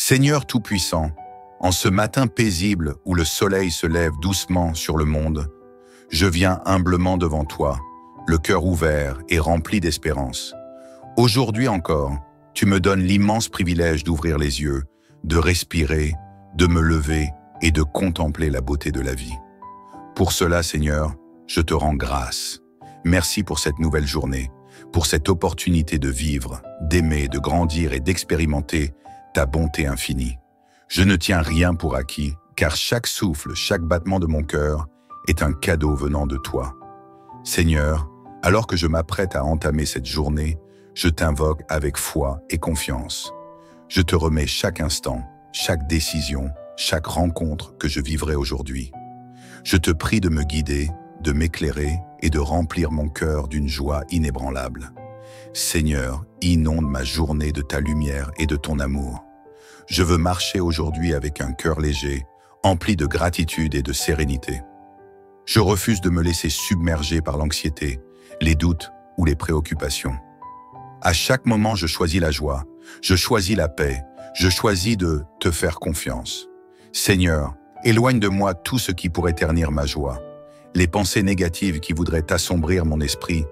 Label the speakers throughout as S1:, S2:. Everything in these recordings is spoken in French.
S1: Seigneur Tout-Puissant, en ce matin paisible où le soleil se lève doucement sur le monde, je viens humblement devant toi, le cœur ouvert et rempli d'espérance. Aujourd'hui encore, tu me donnes l'immense privilège d'ouvrir les yeux, de respirer, de me lever et de contempler la beauté de la vie. Pour cela, Seigneur, je te rends grâce. Merci pour cette nouvelle journée, pour cette opportunité de vivre, d'aimer, de grandir et d'expérimenter ta bonté infinie. Je ne tiens rien pour acquis, car chaque souffle, chaque battement de mon cœur est un cadeau venant de toi. Seigneur, alors que je m'apprête à entamer cette journée, je t'invoque avec foi et confiance. Je te remets chaque instant, chaque décision, chaque rencontre que je vivrai aujourd'hui. Je te prie de me guider, de m'éclairer et de remplir mon cœur d'une joie inébranlable. Seigneur, inonde ma journée de ta lumière et de ton amour. Je veux marcher aujourd'hui avec un cœur léger, empli de gratitude et de sérénité. Je refuse de me laisser submerger par l'anxiété, les doutes ou les préoccupations. À chaque moment, je choisis la joie, je choisis la paix, je choisis de te faire confiance. Seigneur, éloigne de moi tout ce qui pourrait ternir ma joie, les pensées négatives qui voudraient assombrir mon esprit,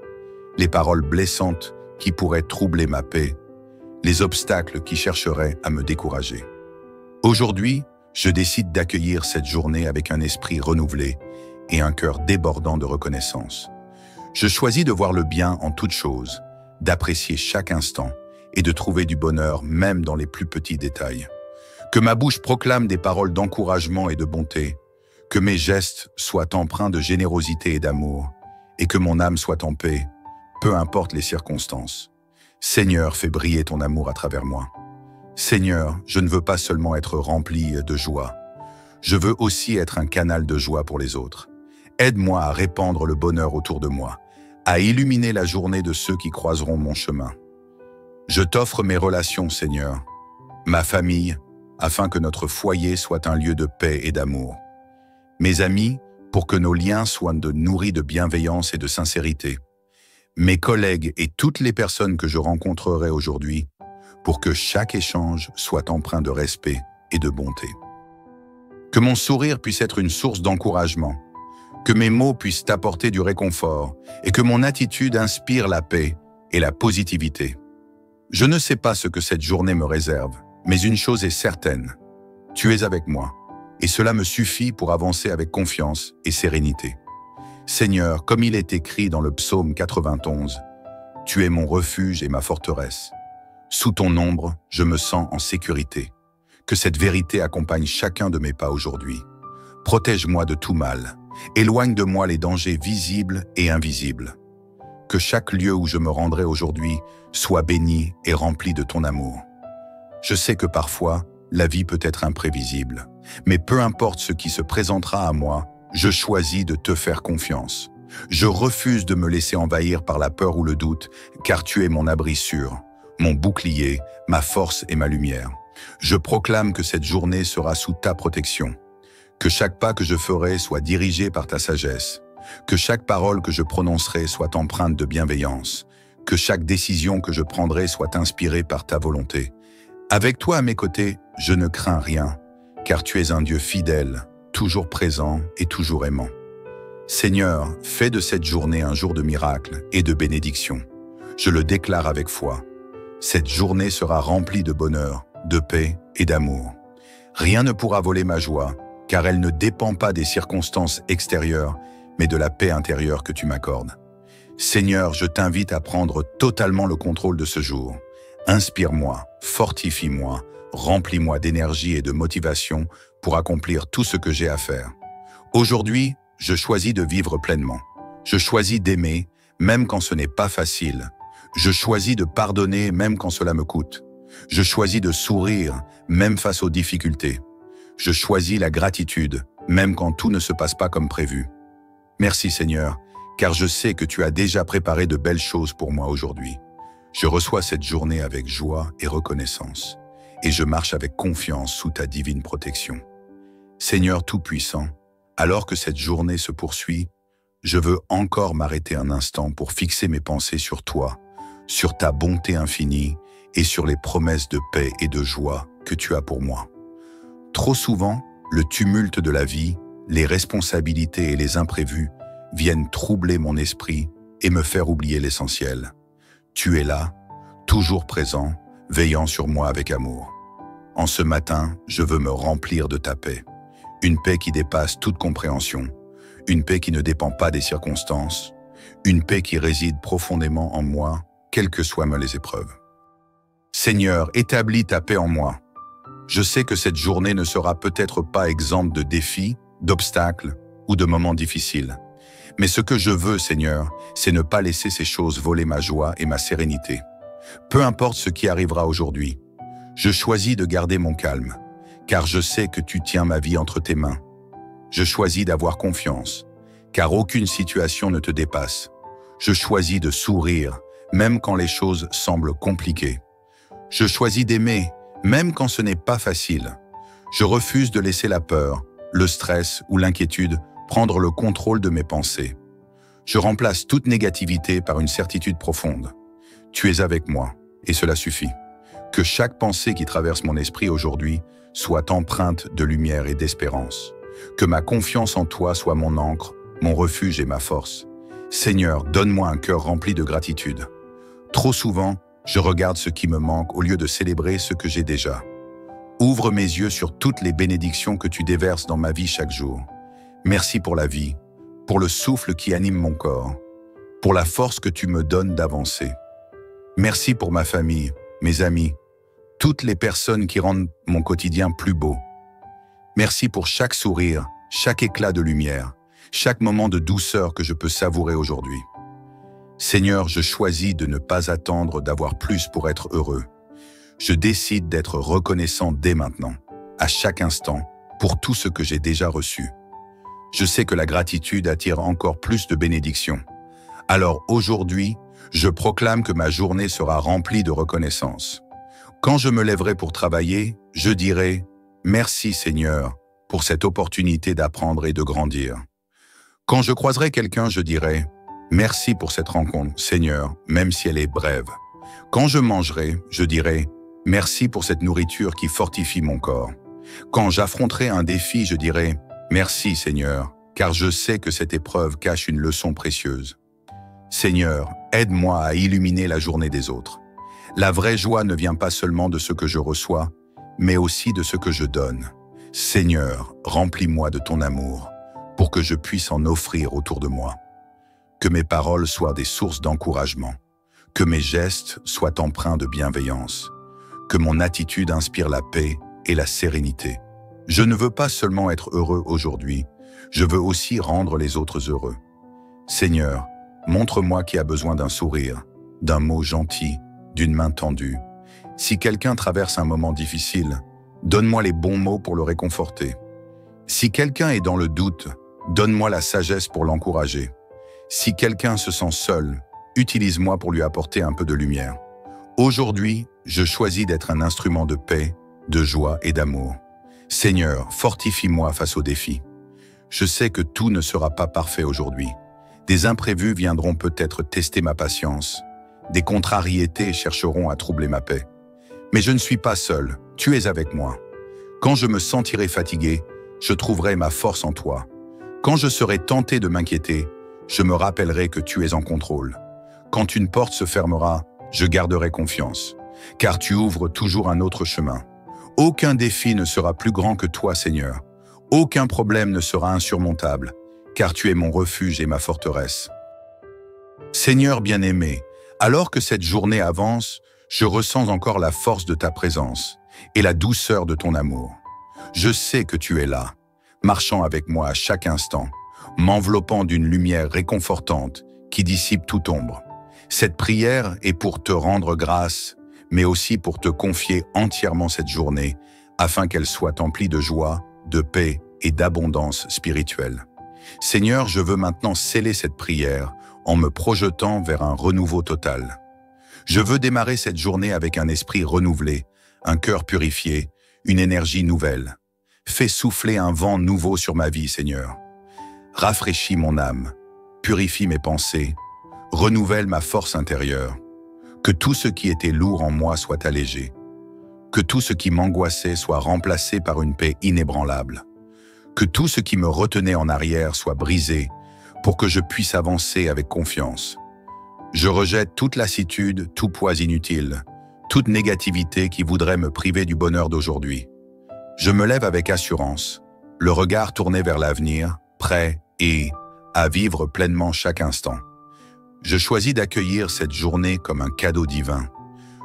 S1: les paroles blessantes qui pourraient troubler ma paix, les obstacles qui chercheraient à me décourager. Aujourd'hui, je décide d'accueillir cette journée avec un esprit renouvelé et un cœur débordant de reconnaissance. Je choisis de voir le bien en toutes choses, d'apprécier chaque instant et de trouver du bonheur même dans les plus petits détails. Que ma bouche proclame des paroles d'encouragement et de bonté, que mes gestes soient empreints de générosité et d'amour, et que mon âme soit en paix, peu importe les circonstances. Seigneur, fais briller ton amour à travers moi. Seigneur, je ne veux pas seulement être rempli de joie, je veux aussi être un canal de joie pour les autres. Aide-moi à répandre le bonheur autour de moi, à illuminer la journée de ceux qui croiseront mon chemin. Je t'offre mes relations, Seigneur, ma famille, afin que notre foyer soit un lieu de paix et d'amour. Mes amis, pour que nos liens soient nourris de bienveillance et de sincérité. Mes collègues et toutes les personnes que je rencontrerai aujourd'hui, pour que chaque échange soit empreint de respect et de bonté. Que mon sourire puisse être une source d'encouragement, que mes mots puissent apporter du réconfort et que mon attitude inspire la paix et la positivité. Je ne sais pas ce que cette journée me réserve, mais une chose est certaine, tu es avec moi, et cela me suffit pour avancer avec confiance et sérénité. Seigneur, comme il est écrit dans le psaume 91, tu es mon refuge et ma forteresse. Sous ton ombre, je me sens en sécurité. Que cette vérité accompagne chacun de mes pas aujourd'hui. Protège-moi de tout mal. Éloigne de moi les dangers visibles et invisibles. Que chaque lieu où je me rendrai aujourd'hui soit béni et rempli de ton amour. Je sais que parfois, la vie peut être imprévisible, mais peu importe ce qui se présentera à moi, je choisis de te faire confiance. Je refuse de me laisser envahir par la peur ou le doute, car tu es mon abri sûr, mon bouclier, ma force et ma lumière. Je proclame que cette journée sera sous ta protection. Que chaque pas que je ferai soit dirigé par ta sagesse. Que chaque parole que je prononcerai soit empreinte de bienveillance. Que chaque décision que je prendrai soit inspirée par ta volonté. Avec toi à mes côtés, je ne crains rien, car tu es un Dieu fidèle, toujours présent et toujours aimant. Seigneur, fais de cette journée un jour de miracle et de bénédiction. Je le déclare avec foi. Cette journée sera remplie de bonheur, de paix et d'amour. Rien ne pourra voler ma joie, car elle ne dépend pas des circonstances extérieures, mais de la paix intérieure que tu m'accordes. Seigneur, je t'invite à prendre totalement le contrôle de ce jour. Inspire-moi, fortifie-moi, remplis-moi d'énergie et de motivation pour accomplir tout ce que j'ai à faire. Aujourd'hui, je choisis de vivre pleinement. Je choisis d'aimer, même quand ce n'est pas facile. Je choisis de pardonner, même quand cela me coûte. Je choisis de sourire, même face aux difficultés. Je choisis la gratitude, même quand tout ne se passe pas comme prévu. Merci Seigneur, car je sais que tu as déjà préparé de belles choses pour moi aujourd'hui. Je reçois cette journée avec joie et reconnaissance, et je marche avec confiance sous ta divine protection. Seigneur Tout-Puissant, alors que cette journée se poursuit, je veux encore m'arrêter un instant pour fixer mes pensées sur toi, sur ta bonté infinie et sur les promesses de paix et de joie que tu as pour moi. Trop souvent, le tumulte de la vie, les responsabilités et les imprévus viennent troubler mon esprit et me faire oublier l'essentiel. Tu es là, toujours présent, veillant sur moi avec amour. En ce matin, je veux me remplir de ta paix. Une paix qui dépasse toute compréhension. Une paix qui ne dépend pas des circonstances. Une paix qui réside profondément en moi, quelles que soient les épreuves. Seigneur, établis ta paix en moi. Je sais que cette journée ne sera peut-être pas exempte de défis, d'obstacles ou de moments difficiles. Mais ce que je veux, Seigneur, c'est ne pas laisser ces choses voler ma joie et ma sérénité. Peu importe ce qui arrivera aujourd'hui, je choisis de garder mon calme, car je sais que tu tiens ma vie entre tes mains. Je choisis d'avoir confiance, car aucune situation ne te dépasse. Je choisis de sourire, même quand les choses semblent compliquées. Je choisis d'aimer, même quand ce n'est pas facile. Je refuse de laisser la peur, le stress ou l'inquiétude prendre le contrôle de mes pensées. Je remplace toute négativité par une certitude profonde. Tu es avec moi, et cela suffit. Que chaque pensée qui traverse mon esprit aujourd'hui soit empreinte de lumière et d'espérance. Que ma confiance en toi soit mon ancre, mon refuge et ma force. Seigneur, donne-moi un cœur rempli de gratitude. Trop souvent, je regarde ce qui me manque au lieu de célébrer ce que j'ai déjà. Ouvre mes yeux sur toutes les bénédictions que tu déverses dans ma vie chaque jour. Merci pour la vie, pour le souffle qui anime mon corps, pour la force que tu me donnes d'avancer. Merci pour ma famille, mes amis, toutes les personnes qui rendent mon quotidien plus beau. Merci pour chaque sourire, chaque éclat de lumière, chaque moment de douceur que je peux savourer aujourd'hui. Seigneur, je choisis de ne pas attendre d'avoir plus pour être heureux. Je décide d'être reconnaissant dès maintenant, à chaque instant, pour tout ce que j'ai déjà reçu. Je sais que la gratitude attire encore plus de bénédictions. Alors aujourd'hui, je proclame que ma journée sera remplie de reconnaissance. Quand je me lèverai pour travailler, je dirai « Merci Seigneur pour cette opportunité d'apprendre et de grandir ». Quand je croiserai quelqu'un, je dirai « Merci pour cette rencontre, Seigneur, même si elle est brève ». Quand je mangerai, je dirai « Merci pour cette nourriture qui fortifie mon corps ». Quand j'affronterai un défi, je dirai « Merci Seigneur, car je sais que cette épreuve cache une leçon précieuse ». Seigneur, aide-moi à illuminer la journée des autres. La vraie joie ne vient pas seulement de ce que je reçois, mais aussi de ce que je donne. Seigneur, remplis-moi de ton amour, pour que je puisse en offrir autour de moi. Que mes paroles soient des sources d'encouragement, que mes gestes soient empreints de bienveillance, que mon attitude inspire la paix et la sérénité. Je ne veux pas seulement être heureux aujourd'hui, je veux aussi rendre les autres heureux. Seigneur, montre-moi qui a besoin d'un sourire, d'un mot gentil, d'une main tendue. Si quelqu'un traverse un moment difficile, donne-moi les bons mots pour le réconforter. Si quelqu'un est dans le doute, donne-moi la sagesse pour l'encourager. Si quelqu'un se sent seul, utilise-moi pour lui apporter un peu de lumière. Aujourd'hui, je choisis d'être un instrument de paix, de joie et d'amour. Seigneur, fortifie-moi face aux défis. Je sais que tout ne sera pas parfait aujourd'hui. Des imprévus viendront peut-être tester ma patience. Des contrariétés chercheront à troubler ma paix. Mais je ne suis pas seul, tu es avec moi. Quand je me sentirai fatigué, je trouverai ma force en toi. Quand je serai tenté de m'inquiéter, je me rappellerai que tu es en contrôle. Quand une porte se fermera, je garderai confiance, car tu ouvres toujours un autre chemin. Aucun défi ne sera plus grand que toi, Seigneur. Aucun problème ne sera insurmontable, car tu es mon refuge et ma forteresse. Seigneur bien-aimé, alors que cette journée avance, je ressens encore la force de ta présence et la douceur de ton amour. Je sais que tu es là, marchant avec moi à chaque instant, m'enveloppant d'une lumière réconfortante qui dissipe toute ombre. Cette prière est pour te rendre grâce, mais aussi pour te confier entièrement cette journée, afin qu'elle soit emplie de joie, de paix et d'abondance spirituelle. Seigneur, je veux maintenant sceller cette prière en me projetant vers un renouveau total. Je veux démarrer cette journée avec un esprit renouvelé, un cœur purifié, une énergie nouvelle. Fais souffler un vent nouveau sur ma vie, Seigneur. Rafraîchis mon âme, purifie mes pensées, renouvelle ma force intérieure. Que tout ce qui était lourd en moi soit allégé. Que tout ce qui m'angoissait soit remplacé par une paix inébranlable. Que tout ce qui me retenait en arrière soit brisé pour que je puisse avancer avec confiance. Je rejette toute lassitude, tout poids inutile, toute négativité qui voudrait me priver du bonheur d'aujourd'hui. Je me lève avec assurance, le regard tourné vers l'avenir, prêt à vivre pleinement chaque instant. Je choisis d'accueillir cette journée comme un cadeau divin.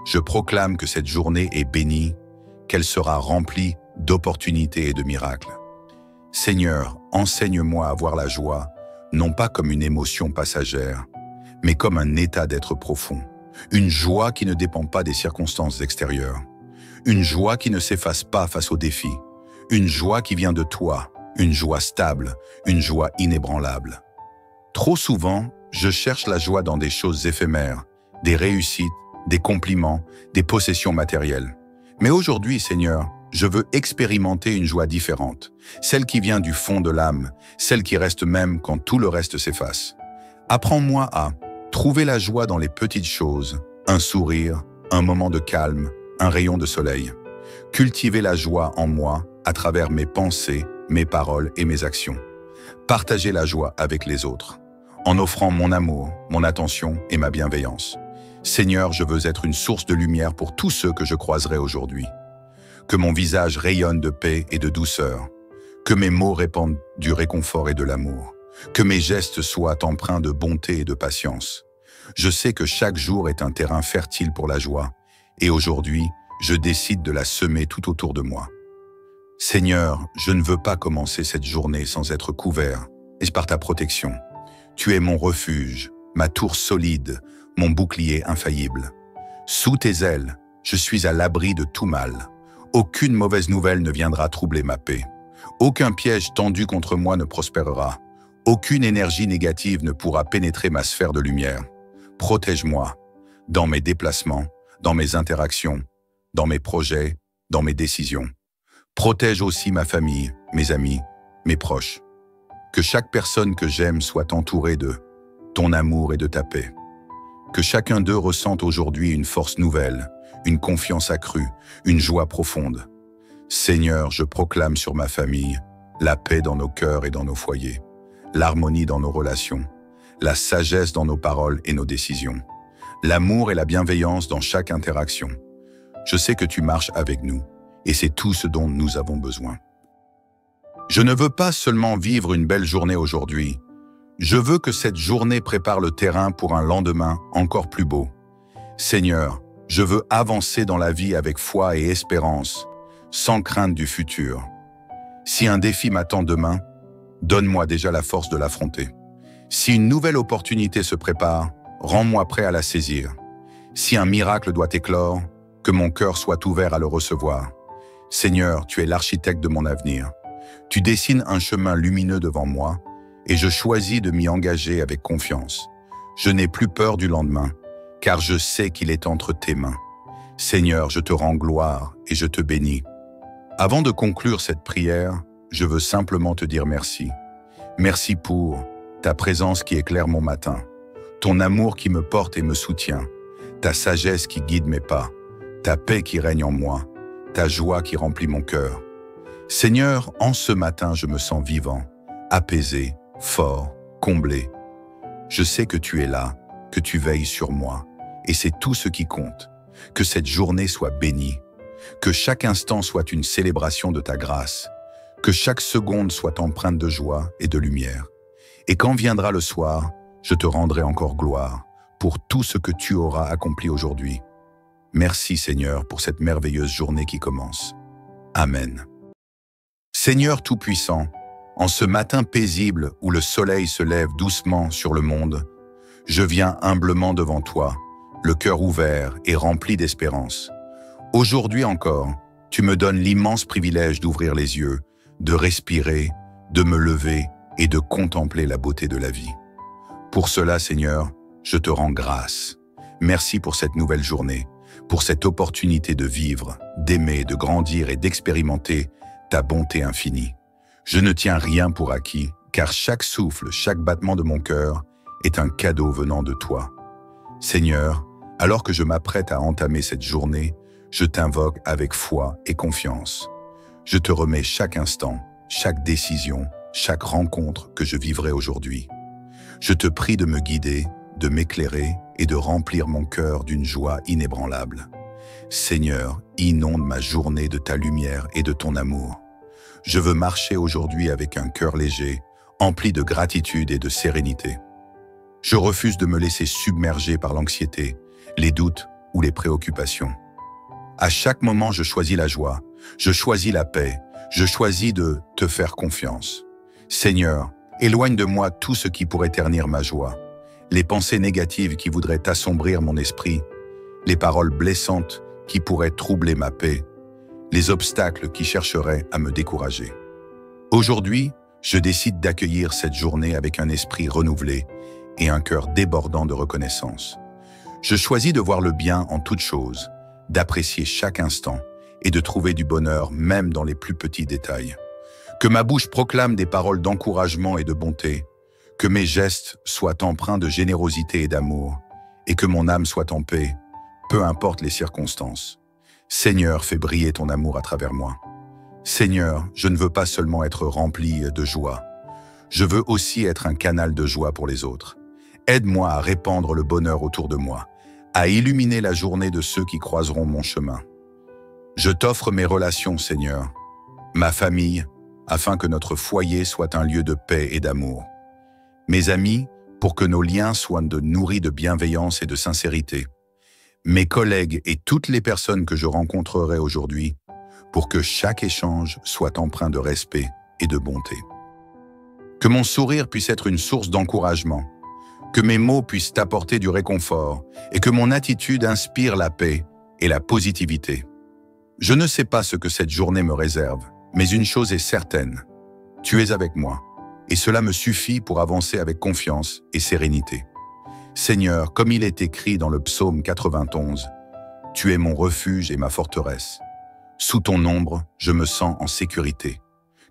S1: Je proclame que cette journée est bénie, qu'elle sera remplie d'opportunités et de miracles. Seigneur, enseigne-moi à voir la joie, non pas comme une émotion passagère, mais comme un état d'être profond. Une joie qui ne dépend pas des circonstances extérieures. Une joie qui ne s'efface pas face aux défis. Une joie qui vient de toi, une joie stable, une joie inébranlable. Trop souvent, je cherche la joie dans des choses éphémères, des réussites, des compliments, des possessions matérielles. Mais aujourd'hui, Seigneur, je veux expérimenter une joie différente, celle qui vient du fond de l'âme, celle qui reste même quand tout le reste s'efface. Apprends-moi à trouver la joie dans les petites choses, un sourire, un moment de calme, un rayon de soleil. Cultiver la joie en moi à travers mes pensées, mes paroles et mes actions. Partager la joie avec les autres, en offrant mon amour, mon attention et ma bienveillance. Seigneur, je veux être une source de lumière pour tous ceux que je croiserai aujourd'hui. Que mon visage rayonne de paix et de douceur. Que mes mots répandent du réconfort et de l'amour. Que mes gestes soient empreints de bonté et de patience. Je sais que chaque jour est un terrain fertile pour la joie, et aujourd'hui, je décide de la semer tout autour de moi. Seigneur, je ne veux pas commencer cette journée sans être couvert, et par ta protection. Tu es mon refuge, ma tour solide, mon bouclier infaillible. Sous tes ailes, je suis à l'abri de tout mal. Aucune mauvaise nouvelle ne viendra troubler ma paix. Aucun piège tendu contre moi ne prospérera. Aucune énergie négative ne pourra pénétrer ma sphère de lumière. Protège-moi dans mes déplacements, dans mes interactions, dans mes projets, dans mes décisions. Protège aussi ma famille, mes amis, mes proches. Que chaque personne que j'aime soit entourée de ton amour et de ta paix. Que chacun d'eux ressente aujourd'hui une force nouvelle, une confiance accrue, une joie profonde. Seigneur, je proclame sur ma famille la paix dans nos cœurs et dans nos foyers, l'harmonie dans nos relations, la sagesse dans nos paroles et nos décisions, l'amour et la bienveillance dans chaque interaction. Je sais que tu marches avec nous, et c'est tout ce dont nous avons besoin. Je ne veux pas seulement vivre une belle journée aujourd'hui, je veux que cette journée prépare le terrain pour un lendemain encore plus beau. Seigneur, je veux avancer dans la vie avec foi et espérance, sans crainte du futur. Si un défi m'attend demain, donne-moi déjà la force de l'affronter. Si une nouvelle opportunité se prépare, rends-moi prêt à la saisir. Si un miracle doit éclore, que mon cœur soit ouvert à le recevoir. Seigneur, tu es l'architecte de mon avenir. Tu dessines un chemin lumineux devant moi, et je choisis de m'y engager avec confiance. Je n'ai plus peur du lendemain, car je sais qu'il est entre tes mains. Seigneur, je te rends gloire et je te bénis. Avant de conclure cette prière, je veux simplement te dire merci. Merci pour ta présence qui éclaire mon matin, ton amour qui me porte et me soutient, ta sagesse qui guide mes pas, ta paix qui règne en moi, ta joie qui remplit mon cœur. Seigneur, en ce matin, je me sens vivant, apaisé, fort, comblé. Je sais que tu es là, que tu veilles sur moi, et c'est tout ce qui compte. Que cette journée soit bénie, que chaque instant soit une célébration de ta grâce, que chaque seconde soit empreinte de joie et de lumière. Et quand viendra le soir, je te rendrai encore gloire pour tout ce que tu auras accompli aujourd'hui. Merci Seigneur pour cette merveilleuse journée qui commence. Amen. Seigneur Tout-Puissant, en ce matin paisible où le soleil se lève doucement sur le monde, je viens humblement devant toi, le cœur ouvert et rempli d'espérance. Aujourd'hui encore, tu me donnes l'immense privilège d'ouvrir les yeux, de respirer, de me lever et de contempler la beauté de la vie. Pour cela, Seigneur, je te rends grâce. Merci pour cette nouvelle journée, pour cette opportunité de vivre, d'aimer, de grandir et d'expérimenter ta bonté infinie. Je ne tiens rien pour acquis, car chaque souffle, chaque battement de mon cœur est un cadeau venant de toi. Seigneur, alors que je m'apprête à entamer cette journée, je t'invoque avec foi et confiance. Je te remets chaque instant, chaque décision, chaque rencontre que je vivrai aujourd'hui. Je te prie de me guider, de m'éclairer et de remplir mon cœur d'une joie inébranlable. Seigneur, inonde ma journée de ta lumière et de ton amour. Je veux marcher aujourd'hui avec un cœur léger, empli de gratitude et de sérénité. Je refuse de me laisser submerger par l'anxiété, les doutes ou les préoccupations. À chaque moment, je choisis la joie, je choisis la paix, je choisis de te faire confiance. Seigneur, éloigne de moi tout ce qui pourrait ternir ma joie, les pensées négatives qui voudraient assombrir mon esprit, les paroles blessantes qui pourraient troubler ma paix, les obstacles qui chercheraient à me décourager. Aujourd'hui, je décide d'accueillir cette journée avec un esprit renouvelé et un cœur débordant de reconnaissance. Je choisis de voir le bien en toutes choses, d'apprécier chaque instant et de trouver du bonheur même dans les plus petits détails. Que ma bouche proclame des paroles d'encouragement et de bonté, que mes gestes soient empreints de générosité et d'amour, et que mon âme soit en paix, peu importe les circonstances. Seigneur, fais briller ton amour à travers moi. Seigneur, je ne veux pas seulement être rempli de joie, je veux aussi être un canal de joie pour les autres. Aide-moi à répandre le bonheur autour de moi, à illuminer la journée de ceux qui croiseront mon chemin. Je t'offre mes relations, Seigneur, ma famille, afin que notre foyer soit un lieu de paix et d'amour. Mes amis, pour que nos liens soient nourris de bienveillance et de sincérité. Mes collègues et toutes les personnes que je rencontrerai aujourd'hui, pour que chaque échange soit empreint de respect et de bonté. Que mon sourire puisse être une source d'encouragement, que mes mots puissent apporter du réconfort et que mon attitude inspire la paix et la positivité. Je ne sais pas ce que cette journée me réserve, mais une chose est certaine, tu es avec moi, et cela me suffit pour avancer avec confiance et sérénité. Seigneur, comme il est écrit dans le psaume 91, tu es mon refuge et ma forteresse. Sous ton ombre, je me sens en sécurité.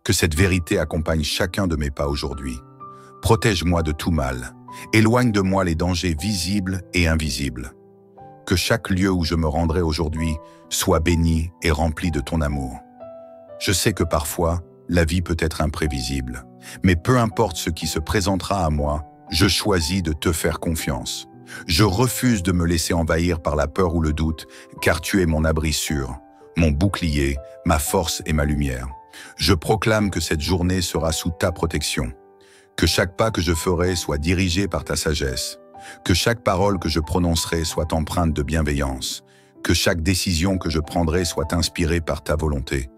S1: Que cette vérité accompagne chacun de mes pas aujourd'hui. Protège-moi de tout mal. Éloigne de moi les dangers visibles et invisibles. Que chaque lieu où je me rendrai aujourd'hui soit béni et rempli de ton amour. Je sais que parfois, la vie peut être imprévisible, mais peu importe ce qui se présentera à moi, je choisis de te faire confiance. Je refuse de me laisser envahir par la peur ou le doute, car tu es mon abri sûr, mon bouclier, ma force et ma lumière. Je proclame que cette journée sera sous ta protection. Que chaque pas que je ferai soit dirigé par ta sagesse. Que chaque parole que je prononcerai soit empreinte de bienveillance. Que chaque décision que je prendrai soit inspirée par ta volonté.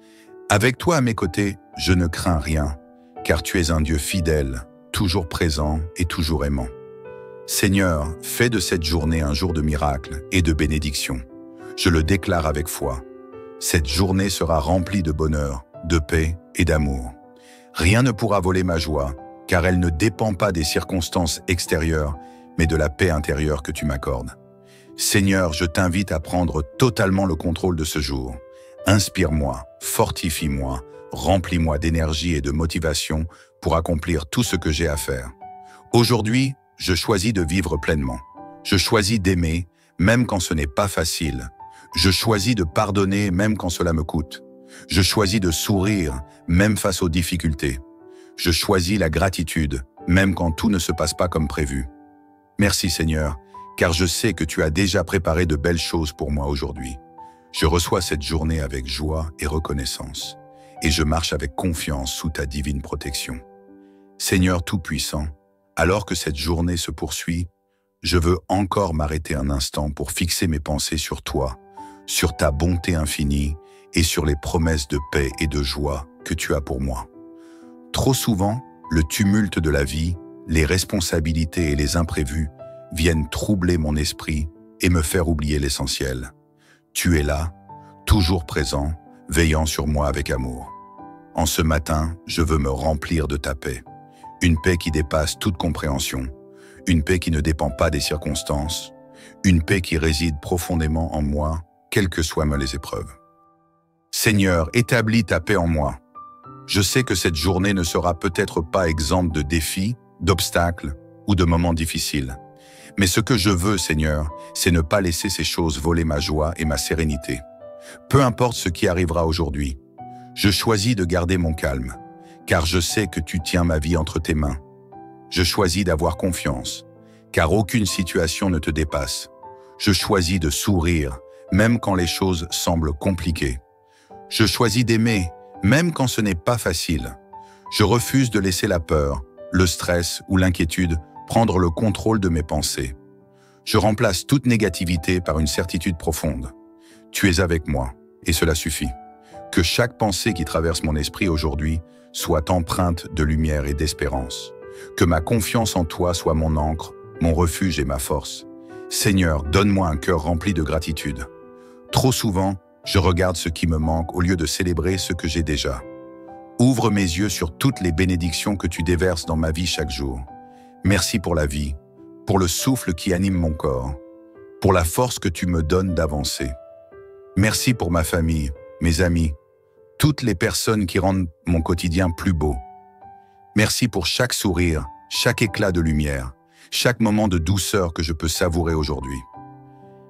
S1: Avec toi à mes côtés, je ne crains rien, car tu es un Dieu fidèle, toujours présent et toujours aimant. Seigneur, fais de cette journée un jour de miracle et de bénédiction. Je le déclare avec foi. Cette journée sera remplie de bonheur, de paix et d'amour. Rien ne pourra voler ma joie, car elle ne dépend pas des circonstances extérieures, mais de la paix intérieure que tu m'accordes. Seigneur, je t'invite à prendre totalement le contrôle de ce jour. Inspire-moi, fortifie-moi, remplis-moi d'énergie et de motivation pour accomplir tout ce que j'ai à faire. Aujourd'hui, je choisis de vivre pleinement. Je choisis d'aimer, même quand ce n'est pas facile. Je choisis de pardonner, même quand cela me coûte. Je choisis de sourire, même face aux difficultés. Je choisis la gratitude, même quand tout ne se passe pas comme prévu. Merci Seigneur, car je sais que tu as déjà préparé de belles choses pour moi aujourd'hui. Je reçois cette journée avec joie et reconnaissance, et je marche avec confiance sous ta divine protection. Seigneur Tout-Puissant, alors que cette journée se poursuit, je veux encore m'arrêter un instant pour fixer mes pensées sur toi, sur ta bonté infinie et sur les promesses de paix et de joie que tu as pour moi. Trop souvent, le tumulte de la vie, les responsabilités et les imprévus viennent troubler mon esprit et me faire oublier l'essentiel. Tu es là, toujours présent, veillant sur moi avec amour. En ce matin, je veux me remplir de ta paix. Une paix qui dépasse toute compréhension. Une paix qui ne dépend pas des circonstances. Une paix qui réside profondément en moi, quelles que soient les épreuves. Seigneur, établis ta paix en moi. Je sais que cette journée ne sera peut-être pas exempte de défis, d'obstacles ou de moments difficiles. Mais ce que je veux, Seigneur, c'est ne pas laisser ces choses voler ma joie et ma sérénité. Peu importe ce qui arrivera aujourd'hui, je choisis de garder mon calme, car je sais que tu tiens ma vie entre tes mains. Je choisis d'avoir confiance, car aucune situation ne te dépasse. Je choisis de sourire, même quand les choses semblent compliquées. Je choisis d'aimer, même quand ce n'est pas facile. Je refuse de laisser la peur, le stress ou l'inquiétude prendre le contrôle de mes pensées. Je remplace toute négativité par une certitude profonde. Tu es avec moi, et cela suffit. Que chaque pensée qui traverse mon esprit aujourd'hui soit empreinte de lumière et d'espérance. Que ma confiance en toi soit mon ancre, mon refuge et ma force. Seigneur, donne-moi un cœur rempli de gratitude. Trop souvent, je regarde ce qui me manque au lieu de célébrer ce que j'ai déjà. Ouvre mes yeux sur toutes les bénédictions que tu déverses dans ma vie chaque jour. Merci pour la vie, pour le souffle qui anime mon corps, pour la force que tu me donnes d'avancer. Merci pour ma famille, mes amis, toutes les personnes qui rendent mon quotidien plus beau. Merci pour chaque sourire, chaque éclat de lumière, chaque moment de douceur que je peux savourer aujourd'hui.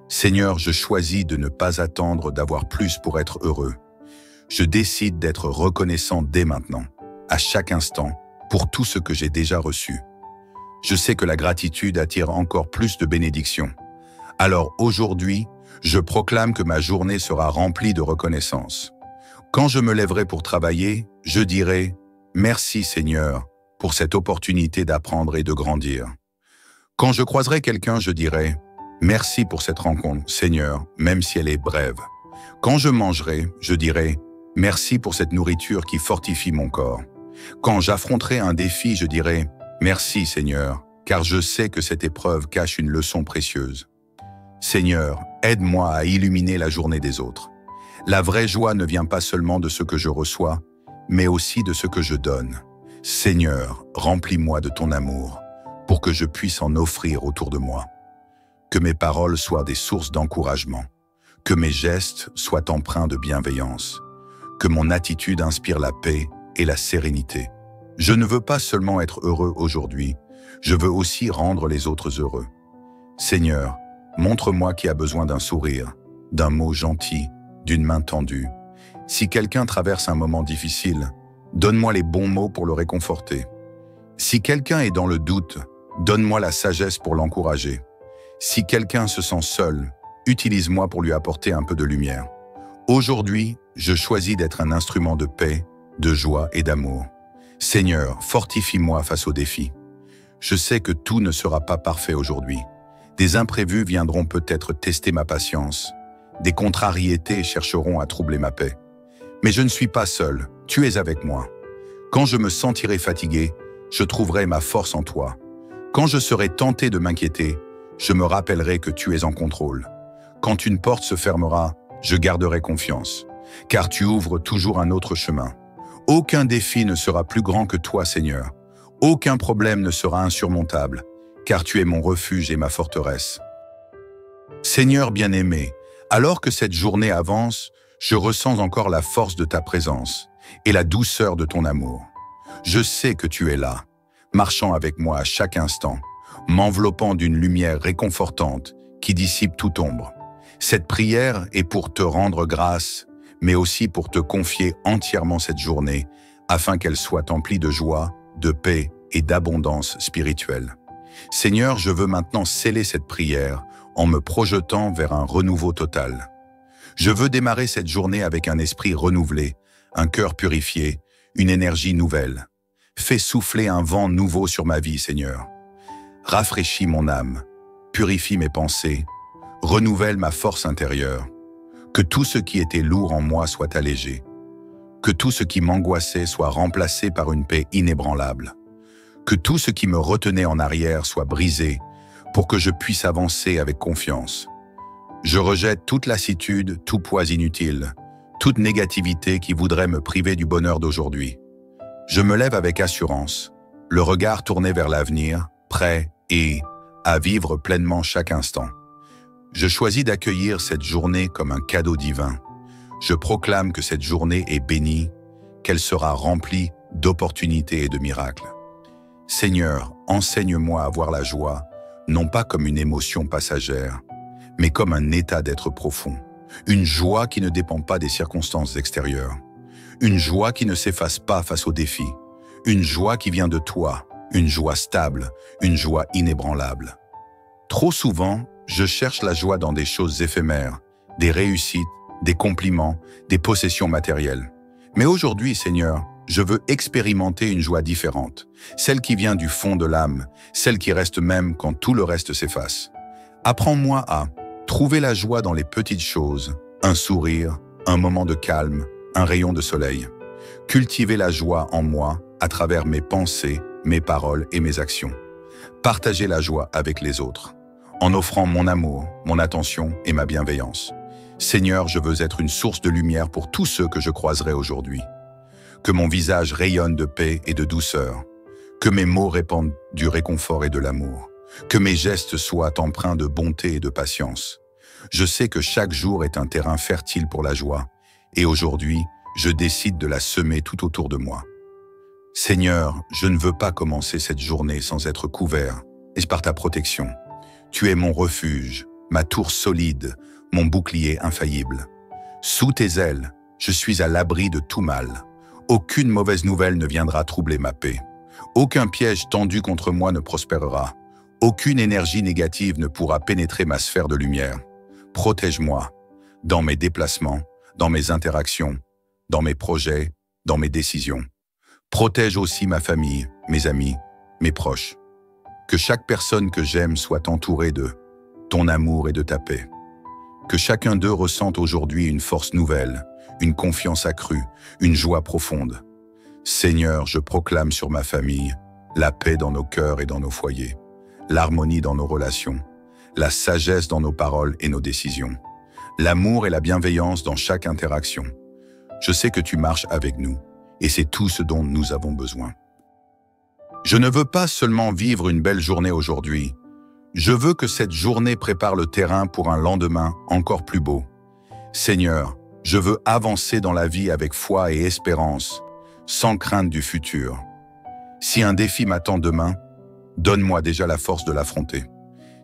S1: Seigneur, je choisis de ne pas attendre d'avoir plus pour être heureux. Je décide d'être reconnaissant dès maintenant, à chaque instant, pour tout ce que j'ai déjà reçu. Je sais que la gratitude attire encore plus de bénédictions. Alors aujourd'hui, je proclame que ma journée sera remplie de reconnaissance. Quand je me lèverai pour travailler, je dirai « Merci Seigneur pour cette opportunité d'apprendre et de grandir ». Quand je croiserai quelqu'un, je dirai « Merci pour cette rencontre, Seigneur, même si elle est brève ». Quand je mangerai, je dirai « Merci pour cette nourriture qui fortifie mon corps ». Quand j'affronterai un défi, je dirai « Merci Seigneur, car je sais que cette épreuve cache une leçon précieuse ». Seigneur, aide-moi à illuminer la journée des autres. La vraie joie ne vient pas seulement de ce que je reçois, mais aussi de ce que je donne. Seigneur, remplis-moi de ton amour, pour que je puisse en offrir autour de moi. Que mes paroles soient des sources d'encouragement, que mes gestes soient empreints de bienveillance, que mon attitude inspire la paix et la sérénité. Je ne veux pas seulement être heureux aujourd'hui, je veux aussi rendre les autres heureux. Seigneur, montre-moi qui a besoin d'un sourire, d'un mot gentil, d'une main tendue. Si quelqu'un traverse un moment difficile, donne-moi les bons mots pour le réconforter. Si quelqu'un est dans le doute, donne-moi la sagesse pour l'encourager. Si quelqu'un se sent seul, utilise-moi pour lui apporter un peu de lumière. Aujourd'hui, je choisis d'être un instrument de paix, de joie et d'amour. Seigneur, fortifie-moi face aux défis. Je sais que tout ne sera pas parfait aujourd'hui. Des imprévus viendront peut-être tester ma patience. Des contrariétés chercheront à troubler ma paix. Mais je ne suis pas seul, tu es avec moi. Quand je me sentirai fatigué, je trouverai ma force en toi. Quand je serai tenté de m'inquiéter, je me rappellerai que tu es en contrôle. Quand une porte se fermera, je garderai confiance, car tu ouvres toujours un autre chemin. Aucun défi ne sera plus grand que toi, Seigneur. Aucun problème ne sera insurmontable, car tu es mon refuge et ma forteresse. Seigneur bien-aimé, alors que cette journée avance, je ressens encore la force de ta présence et la douceur de ton amour. Je sais que tu es là, marchant avec moi à chaque instant, m'enveloppant d'une lumière réconfortante qui dissipe toute ombre. Cette prière est pour te rendre grâce, mais aussi pour te confier entièrement cette journée, afin qu'elle soit emplie de joie, de paix et d'abondance spirituelle. Seigneur, je veux maintenant sceller cette prière en me projetant vers un renouveau total. Je veux démarrer cette journée avec un esprit renouvelé, un cœur purifié, une énergie nouvelle. Fais souffler un vent nouveau sur ma vie, Seigneur. Rafraîchis mon âme, purifie mes pensées, renouvelle ma force intérieure. Que tout ce qui était lourd en moi soit allégé. Que tout ce qui m'angoissait soit remplacé par une paix inébranlable. Que tout ce qui me retenait en arrière soit brisé pour que je puisse avancer avec confiance. Je rejette toute lassitude, tout poids inutile, toute négativité qui voudrait me priver du bonheur d'aujourd'hui. Je me lève avec assurance, le regard tourné vers l'avenir, prêt à vivre pleinement chaque instant. Je choisis d'accueillir cette journée comme un cadeau divin. Je proclame que cette journée est bénie, qu'elle sera remplie d'opportunités et de miracles. Seigneur, enseigne-moi à voir la joie, non pas comme une émotion passagère, mais comme un état d'être profond. Une joie qui ne dépend pas des circonstances extérieures. Une joie qui ne s'efface pas face aux défis. Une joie qui vient de toi. Une joie stable. Une joie inébranlable. Trop souvent, je cherche la joie dans des choses éphémères, des réussites, des compliments, des possessions matérielles. Mais aujourd'hui, Seigneur, je veux expérimenter une joie différente, celle qui vient du fond de l'âme, celle qui reste même quand tout le reste s'efface. Apprends-moi à trouver la joie dans les petites choses, un sourire, un moment de calme, un rayon de soleil. Cultiver la joie en moi à travers mes pensées, mes paroles et mes actions. Partager la joie avec les autres, en offrant mon amour, mon attention et ma bienveillance. Seigneur, je veux être une source de lumière pour tous ceux que je croiserai aujourd'hui. Que mon visage rayonne de paix et de douceur. Que mes mots répandent du réconfort et de l'amour. Que mes gestes soient empreints de bonté et de patience. Je sais que chaque jour est un terrain fertile pour la joie, et aujourd'hui, je décide de la semer tout autour de moi. Seigneur, je ne veux pas commencer cette journée sans être couvert, et par ta protection. Tu es mon refuge, ma tour solide, mon bouclier infaillible. Sous tes ailes, je suis à l'abri de tout mal. Aucune mauvaise nouvelle ne viendra troubler ma paix. Aucun piège tendu contre moi ne prospérera. Aucune énergie négative ne pourra pénétrer ma sphère de lumière. Protège-moi dans mes déplacements, dans mes interactions, dans mes projets, dans mes décisions. Protège aussi ma famille, mes amis, mes proches. Que chaque personne que j'aime soit entourée de ton amour et de ta paix. Que chacun d'eux ressente aujourd'hui une force nouvelle, une confiance accrue, une joie profonde. Seigneur, je proclame sur ma famille la paix dans nos cœurs et dans nos foyers, l'harmonie dans nos relations, la sagesse dans nos paroles et nos décisions, l'amour et la bienveillance dans chaque interaction. Je sais que tu marches avec nous, et c'est tout ce dont nous avons besoin. Je ne veux pas seulement vivre une belle journée aujourd'hui, je veux que cette journée prépare le terrain pour un lendemain encore plus beau. Seigneur, je veux avancer dans la vie avec foi et espérance, sans crainte du futur. Si un défi m'attend demain, donne-moi déjà la force de l'affronter.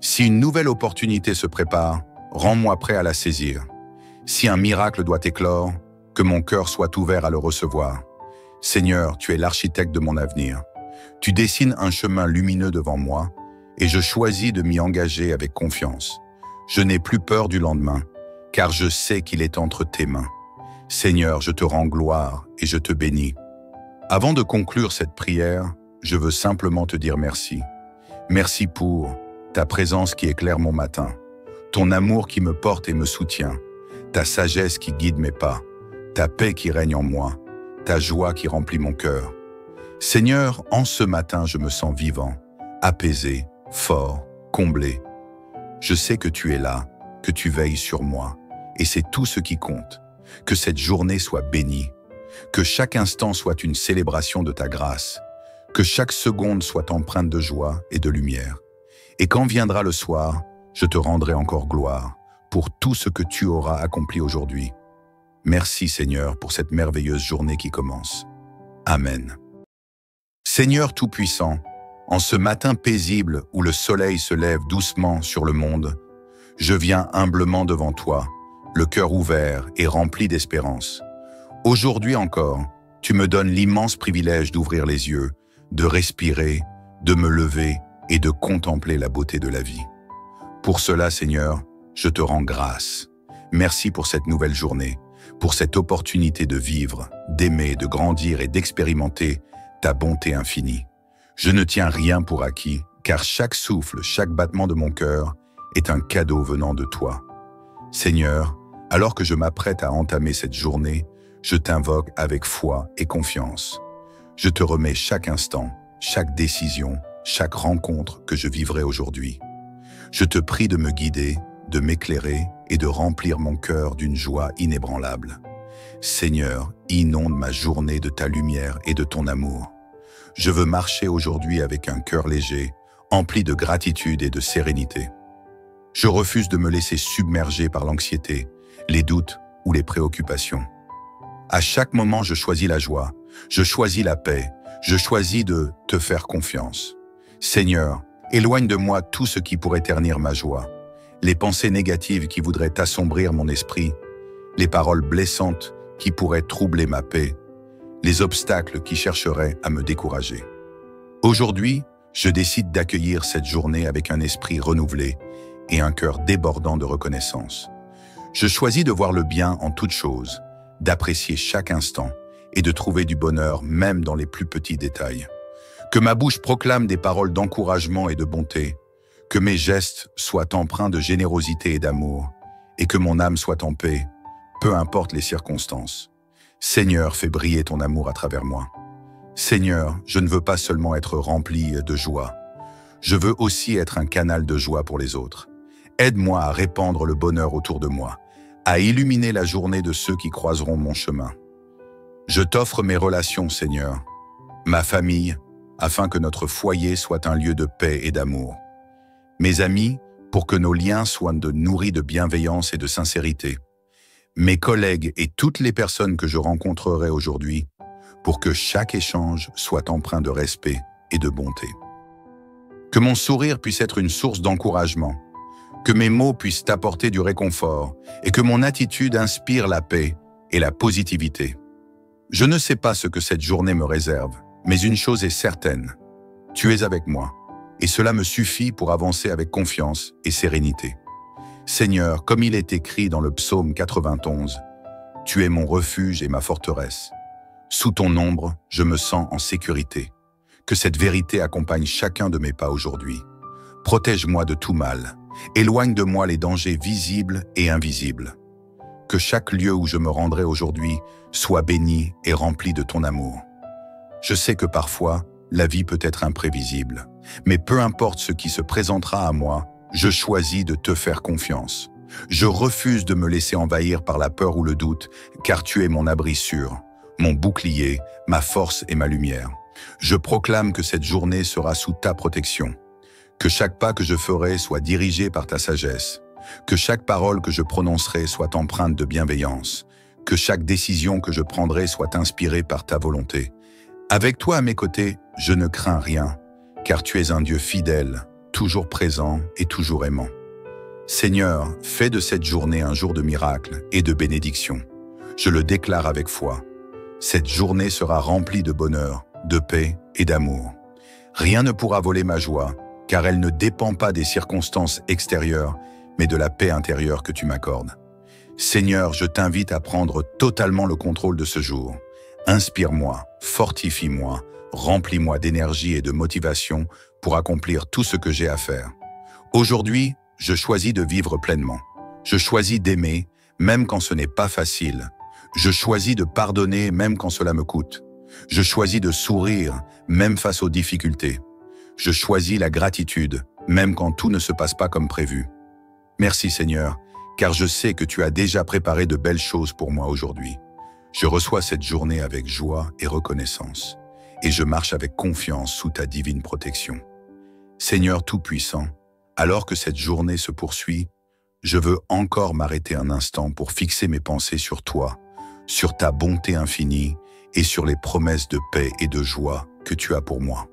S1: Si une nouvelle opportunité se prépare, rends-moi prêt à la saisir. Si un miracle doit éclore, que mon cœur soit ouvert à le recevoir. Seigneur, tu es l'architecte de mon avenir. Tu dessines un chemin lumineux devant moi, et je choisis de m'y engager avec confiance. Je n'ai plus peur du lendemain, car je sais qu'il est entre tes mains. Seigneur, je te rends gloire et je te bénis. Avant de conclure cette prière, je veux simplement te dire merci. Merci pour ta présence qui éclaire mon matin, ton amour qui me porte et me soutient, ta sagesse qui guide mes pas, ta paix qui règne en moi, ta joie qui remplit mon cœur. Seigneur, en ce matin, je me sens vivant, apaisé, fort, comblé. Je sais que tu es là, que tu veilles sur moi, et c'est tout ce qui compte. Que cette journée soit bénie, que chaque instant soit une célébration de ta grâce, que chaque seconde soit empreinte de joie et de lumière. Et quand viendra le soir, je te rendrai encore gloire pour tout ce que tu auras accompli aujourd'hui. Merci Seigneur pour cette merveilleuse journée qui commence. Amen. Seigneur Tout-Puissant, en ce matin paisible où le soleil se lève doucement sur le monde, je viens humblement devant toi, le cœur ouvert et rempli d'espérance. Aujourd'hui encore, tu me donnes l'immense privilège d'ouvrir les yeux, de respirer, de me lever et de contempler la beauté de la vie. Pour cela, Seigneur, je te rends grâce. Merci pour cette nouvelle journée, pour cette opportunité de vivre, d'aimer, de grandir et d'expérimenter ta bonté infinie. Je ne tiens rien pour acquis, car chaque souffle, chaque battement de mon cœur est un cadeau venant de toi. Seigneur, alors que je m'apprête à entamer cette journée, je t'invoque avec foi et confiance. Je te remets chaque instant, chaque décision, chaque rencontre que je vivrai aujourd'hui. Je te prie de me guider, de m'éclairer et de remplir mon cœur d'une joie inébranlable. Seigneur, inonde ma journée de ta lumière et de ton amour. Je veux marcher aujourd'hui avec un cœur léger, empli de gratitude et de sérénité. Je refuse de me laisser submerger par l'anxiété, les doutes ou les préoccupations. À chaque moment, je choisis la joie, je choisis la paix, je choisis de te faire confiance. Seigneur, éloigne de moi tout ce qui pourrait ternir ma joie. les pensées négatives qui voudraient assombrir mon esprit, les paroles blessantes qui pourraient troubler ma paix, les obstacles qui chercheraient à me décourager. Aujourd'hui, je décide d'accueillir cette journée avec un esprit renouvelé et un cœur débordant de reconnaissance. Je choisis de voir le bien en toutes choses, d'apprécier chaque instant et de trouver du bonheur même dans les plus petits détails. Que ma bouche proclame des paroles d'encouragement et de bonté, que mes gestes soient empreints de générosité et d'amour, et que mon âme soit en paix, peu importe les circonstances. Seigneur, fais briller ton amour à travers moi. Seigneur, je ne veux pas seulement être rempli de joie, je veux aussi être un canal de joie pour les autres. Aide-moi à répandre le bonheur autour de moi, à illuminer la journée de ceux qui croiseront mon chemin. Je t'offre mes relations, Seigneur, ma famille, afin que notre foyer soit un lieu de paix et d'amour. Mes amis, pour que nos liens soient nourris de bienveillance et de sincérité. Mes collègues et toutes les personnes que je rencontrerai aujourd'hui, pour que chaque échange soit empreint de respect et de bonté. Que mon sourire puisse être une source d'encouragement, que mes mots puissent apporter du réconfort et que mon attitude inspire la paix et la positivité. Je ne sais pas ce que cette journée me réserve, mais une chose est certaine, tu es avec moi, et cela me suffit pour avancer avec confiance et sérénité. Seigneur, comme il est écrit dans le psaume 91, tu es mon refuge et ma forteresse. Sous ton ombre, je me sens en sécurité. Que cette vérité accompagne chacun de mes pas aujourd'hui. Protège-moi de tout mal. Éloigne de moi les dangers visibles et invisibles. Que chaque lieu où je me rendrai aujourd'hui soit béni et rempli de ton amour. Je sais que parfois, la vie peut être imprévisible, mais peu importe ce qui se présentera à moi, je choisis de te faire confiance. Je refuse de me laisser envahir par la peur ou le doute, car tu es mon abri sûr, mon bouclier, ma force et ma lumière. Je proclame que cette journée sera sous ta protection. Que chaque pas que je ferai soit dirigé par ta sagesse. Que chaque parole que je prononcerai soit empreinte de bienveillance. Que chaque décision que je prendrai soit inspirée par ta volonté. Avec toi à mes côtés, je ne crains rien, car tu es un Dieu fidèle, toujours présent et toujours aimant. Seigneur, fais de cette journée un jour de miracle et de bénédiction. Je le déclare avec foi. Cette journée sera remplie de bonheur, de paix et d'amour. Rien ne pourra voler ma joie, car elle ne dépend pas des circonstances extérieures, mais de la paix intérieure que tu m'accordes. Seigneur, je t'invite à prendre totalement le contrôle de ce jour. Inspire-moi, fortifie-moi, remplis-moi d'énergie et de motivation pour accomplir tout ce que j'ai à faire. Aujourd'hui, je choisis de vivre pleinement. Je choisis d'aimer, même quand ce n'est pas facile. Je choisis de pardonner, même quand cela me coûte. Je choisis de sourire, même face aux difficultés. Je choisis la gratitude, même quand tout ne se passe pas comme prévu. Merci Seigneur, car je sais que tu as déjà préparé de belles choses pour moi aujourd'hui. Je reçois cette journée avec joie et reconnaissance, et je marche avec confiance sous ta divine protection. Seigneur Tout-Puissant, alors que cette journée se poursuit, je veux encore m'arrêter un instant pour fixer mes pensées sur toi, sur ta bonté infinie et sur les promesses de paix et de joie que tu as pour moi.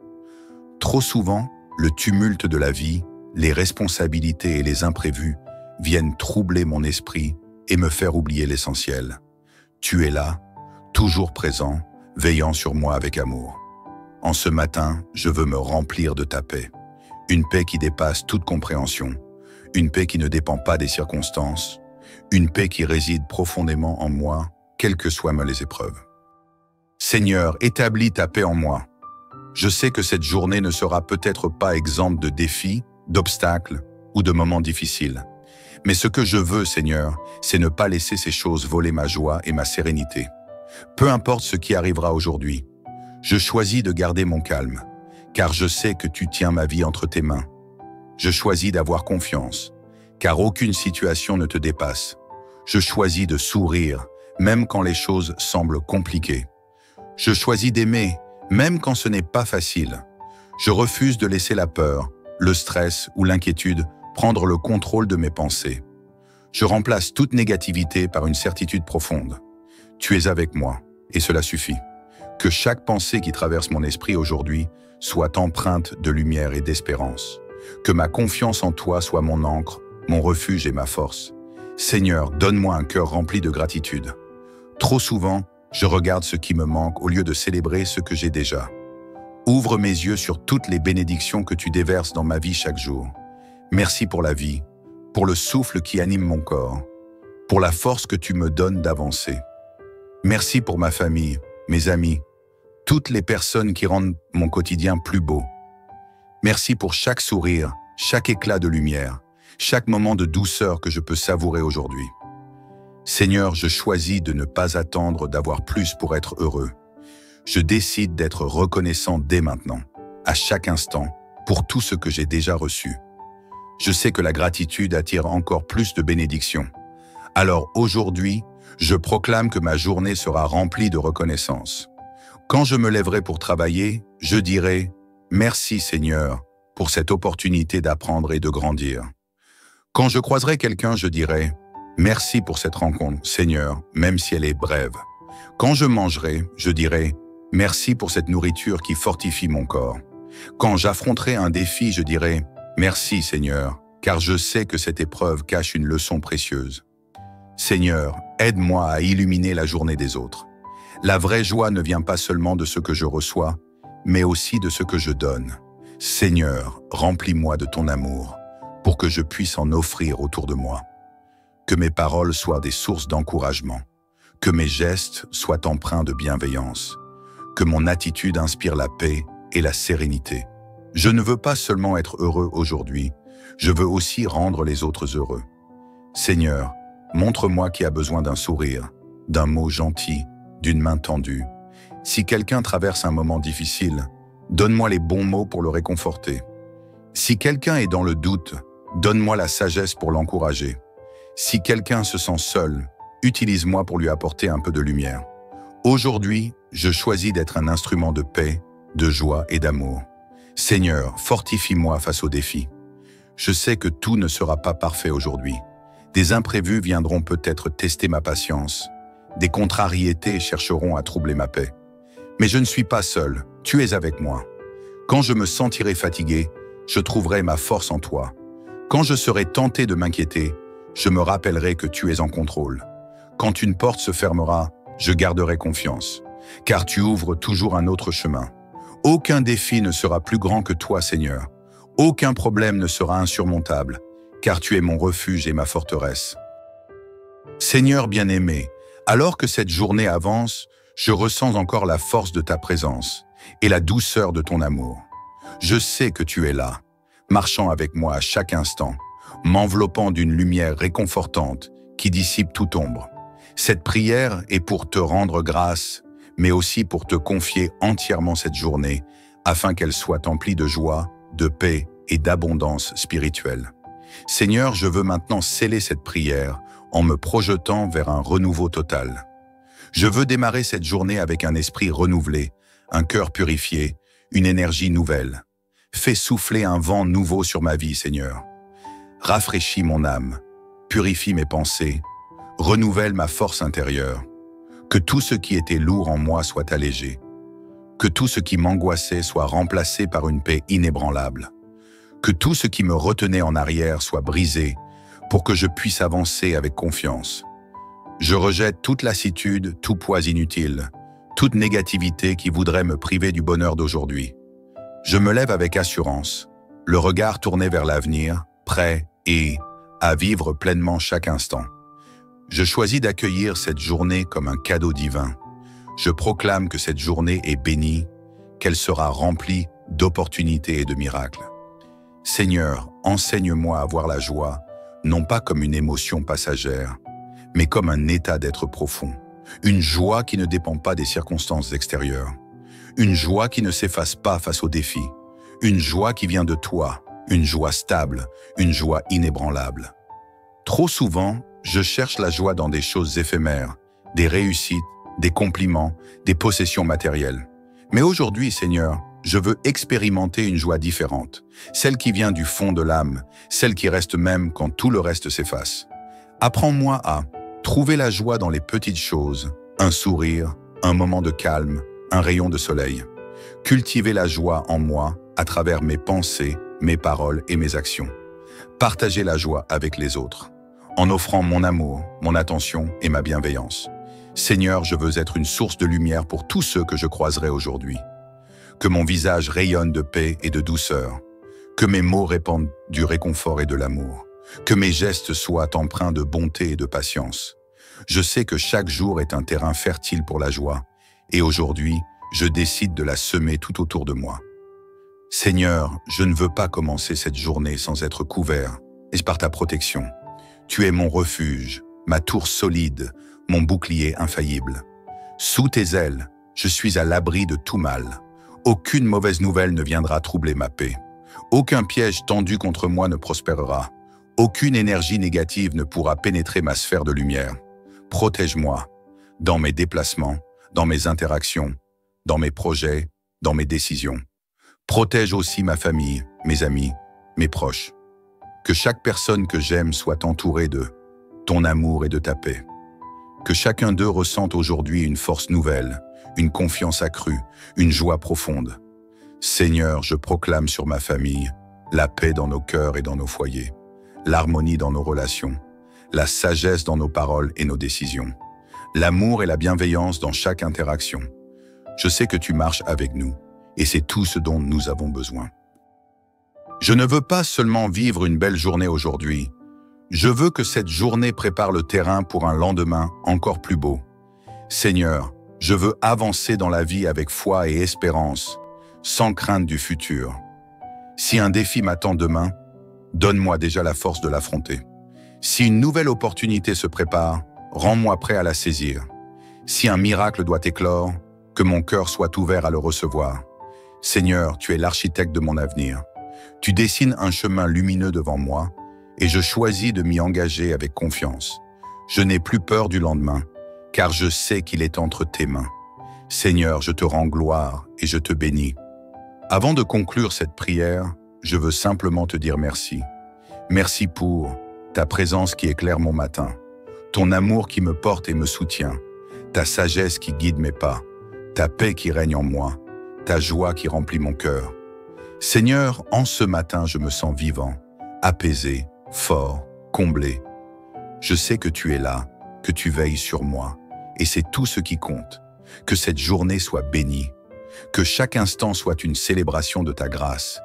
S1: Trop souvent, le tumulte de la vie, les responsabilités et les imprévus viennent troubler mon esprit et me faire oublier l'essentiel. Tu es là, toujours présent, veillant sur moi avec amour. En ce matin, je veux me remplir de ta paix. Une paix qui dépasse toute compréhension, une paix qui ne dépend pas des circonstances, une paix qui réside profondément en moi, quelles que soient les épreuves. Seigneur, établis ta paix en moi. Je sais que cette journée ne sera peut-être pas exempte de défis, d'obstacles ou de moments difficiles. Mais ce que je veux, Seigneur, c'est ne pas laisser ces choses voler ma joie et ma sérénité. Peu importe ce qui arrivera aujourd'hui, je choisis de garder mon calme, car je sais que tu tiens ma vie entre tes mains. Je choisis d'avoir confiance, car aucune situation ne te dépasse. Je choisis de sourire, même quand les choses semblent compliquées. Je choisis d'aimer, même quand ce n'est pas facile. Je refuse de laisser la peur, le stress ou l'inquiétude prendre le contrôle de mes pensées. Je remplace toute négativité par une certitude profonde. Tu es avec moi, et cela suffit. Que chaque pensée qui traverse mon esprit aujourd'hui soit empreinte de lumière et d'espérance. Que ma confiance en toi soit mon encre, mon refuge et ma force. Seigneur, donne-moi un cœur rempli de gratitude. Trop souvent, je regarde ce qui me manque au lieu de célébrer ce que j'ai déjà. Ouvre mes yeux sur toutes les bénédictions que tu déverses dans ma vie chaque jour. Merci pour la vie, pour le souffle qui anime mon corps, pour la force que tu me donnes d'avancer. Merci pour ma famille, mes amis, toutes les personnes qui rendent mon quotidien plus beau. Merci pour chaque sourire, chaque éclat de lumière, chaque moment de douceur que je peux savourer aujourd'hui. Seigneur, je choisis de ne pas attendre d'avoir plus pour être heureux. Je décide d'être reconnaissant dès maintenant, à chaque instant, pour tout ce que j'ai déjà reçu. Je sais que la gratitude attire encore plus de bénédictions. Alors aujourd'hui, je proclame que ma journée sera remplie de reconnaissance. Quand je me lèverai pour travailler, je dirai « Merci Seigneur pour cette opportunité d'apprendre et de grandir ». Quand je croiserai quelqu'un, je dirai « Merci pour cette rencontre, Seigneur, même si elle est brève ». Quand je mangerai, je dirai « Merci pour cette nourriture qui fortifie mon corps ». Quand j'affronterai un défi, je dirai « Merci Seigneur, car je sais que cette épreuve cache une leçon précieuse ». Seigneur, aide-moi à illuminer la journée des autres. La vraie joie ne vient pas seulement de ce que je reçois, mais aussi de ce que je donne. Seigneur, remplis-moi de ton amour, pour que je puisse en offrir autour de moi. Que mes paroles soient des sources d'encouragement, que mes gestes soient empreints de bienveillance, que mon attitude inspire la paix et la sérénité. Je ne veux pas seulement être heureux aujourd'hui, je veux aussi rendre les autres heureux. Seigneur, montre-moi qui a besoin d'un sourire, d'un mot gentil, d'une main tendue. Si quelqu'un traverse un moment difficile, donne-moi les bons mots pour le réconforter. Si quelqu'un est dans le doute, donne-moi la sagesse pour l'encourager. Si quelqu'un se sent seul, utilise-moi pour lui apporter un peu de lumière. Aujourd'hui, je choisis d'être un instrument de paix, de joie et d'amour. Seigneur, fortifie-moi face aux défis. Je sais que tout ne sera pas parfait aujourd'hui. Des imprévus viendront peut-être tester ma patience. Des contrariétés chercheront à troubler ma paix. Mais je ne suis pas seul, tu es avec moi. Quand je me sentirai fatigué, je trouverai ma force en toi. Quand je serai tenté de m'inquiéter, je me rappellerai que tu es en contrôle. Quand une porte se fermera, je garderai confiance, car tu ouvres toujours un autre chemin. Aucun défi ne sera plus grand que toi, Seigneur. Aucun problème ne sera insurmontable, car tu es mon refuge et ma forteresse. Seigneur bien-aimé, alors que cette journée avance, je ressens encore la force de ta présence et la douceur de ton amour. Je sais que tu es là, marchant avec moi à chaque instant, m'enveloppant d'une lumière réconfortante qui dissipe toute ombre. Cette prière est pour te rendre grâce, mais aussi pour te confier entièrement cette journée, afin qu'elle soit emplie de joie, de paix et d'abondance spirituelle. Seigneur, je veux maintenant sceller cette prière en me projetant vers un renouveau total. Je veux démarrer cette journée avec un esprit renouvelé, un cœur purifié, une énergie nouvelle. Fais souffler un vent nouveau sur ma vie, Seigneur. Rafraîchis mon âme, purifie mes pensées, renouvelle ma force intérieure. Que tout ce qui était lourd en moi soit allégé. Que tout ce qui m'angoissait soit remplacé par une paix inébranlable. Que tout ce qui me retenait en arrière soit brisé pour que je puisse avancer avec confiance. Je rejette toute lassitude, tout poids inutile, toute négativité qui voudrait me priver du bonheur d'aujourd'hui. Je me lève avec assurance, le regard tourné vers l'avenir, prêt à vivre pleinement chaque instant. Je choisis d'accueillir cette journée comme un cadeau divin. Je proclame que cette journée est bénie, qu'elle sera remplie d'opportunités et de miracles. Seigneur, enseigne-moi à voir la joie, non pas comme une émotion passagère, mais comme un état d'être profond. Une joie qui ne dépend pas des circonstances extérieures. Une joie qui ne s'efface pas face aux défis. Une joie qui vient de toi, une joie stable, une joie inébranlable. Trop souvent, je cherche la joie dans des choses éphémères, des réussites, des compliments, des possessions matérielles. Mais aujourd'hui, Seigneur, je veux expérimenter une joie différente, celle qui vient du fond de l'âme, celle qui reste même quand tout le reste s'efface. Apprends-moi à trouver la joie dans les petites choses, un sourire, un moment de calme, un rayon de soleil. Cultiver la joie en moi à travers mes pensées, mes paroles et mes actions. partager la joie avec les autres, en offrant mon amour, mon attention et ma bienveillance. Seigneur, je veux être une source de lumière pour tous ceux que je croiserai aujourd'hui. Que mon visage rayonne de paix et de douceur, que mes mots répandent du réconfort et de l'amour, que mes gestes soient empreints de bonté et de patience. Je sais que chaque jour est un terrain fertile pour la joie, et aujourd'hui, je décide de la semer tout autour de moi. Seigneur, je ne veux pas commencer cette journée sans être couvert, et par ta protection. Tu es mon refuge, ma tour solide, mon bouclier infaillible. Sous tes ailes, je suis à l'abri de tout mal. Aucune mauvaise nouvelle ne viendra troubler ma paix. Aucun piège tendu contre moi ne prospérera. Aucune énergie négative ne pourra pénétrer ma sphère de lumière. Protège-moi dans mes déplacements, dans mes interactions, dans mes projets, dans mes décisions. Protège aussi ma famille, mes amis, mes proches. Que chaque personne que j'aime soit entourée de ton amour et de ta paix. Que chacun d'eux ressente aujourd'hui une force nouvelle, une confiance accrue, une joie profonde. Seigneur, je proclame sur ma famille la paix dans nos cœurs et dans nos foyers, l'harmonie dans nos relations, la sagesse dans nos paroles et nos décisions, l'amour et la bienveillance dans chaque interaction. Je sais que tu marches avec nous, et c'est tout ce dont nous avons besoin. Je ne veux pas seulement vivre une belle journée aujourd'hui, je veux que cette journée prépare le terrain pour un lendemain encore plus beau. Seigneur, je veux avancer dans la vie avec foi et espérance, sans crainte du futur. Si un défi m'attend demain, donne-moi déjà la force de l'affronter. Si une nouvelle opportunité se prépare, rends-moi prêt à la saisir. Si un miracle doit éclore, que mon cœur soit ouvert à le recevoir. Seigneur, tu es l'architecte de mon avenir. Tu dessines un chemin lumineux devant moi, et je choisis de m'y engager avec confiance. Je n'ai plus peur du lendemain, car je sais qu'il est entre tes mains. Seigneur, je te rends gloire et je te bénis. Avant de conclure cette prière, je veux simplement te dire merci. Merci pour ta présence qui éclaire mon matin, ton amour qui me porte et me soutient, ta sagesse qui guide mes pas, ta paix qui règne en moi, ta joie qui remplit mon cœur. Seigneur, en ce matin, je me sens vivant, apaisé, fort, comblé. Je sais que tu es là, que tu veilles sur moi, et c'est tout ce qui compte. Que cette journée soit bénie, que chaque instant soit une célébration de ta grâce,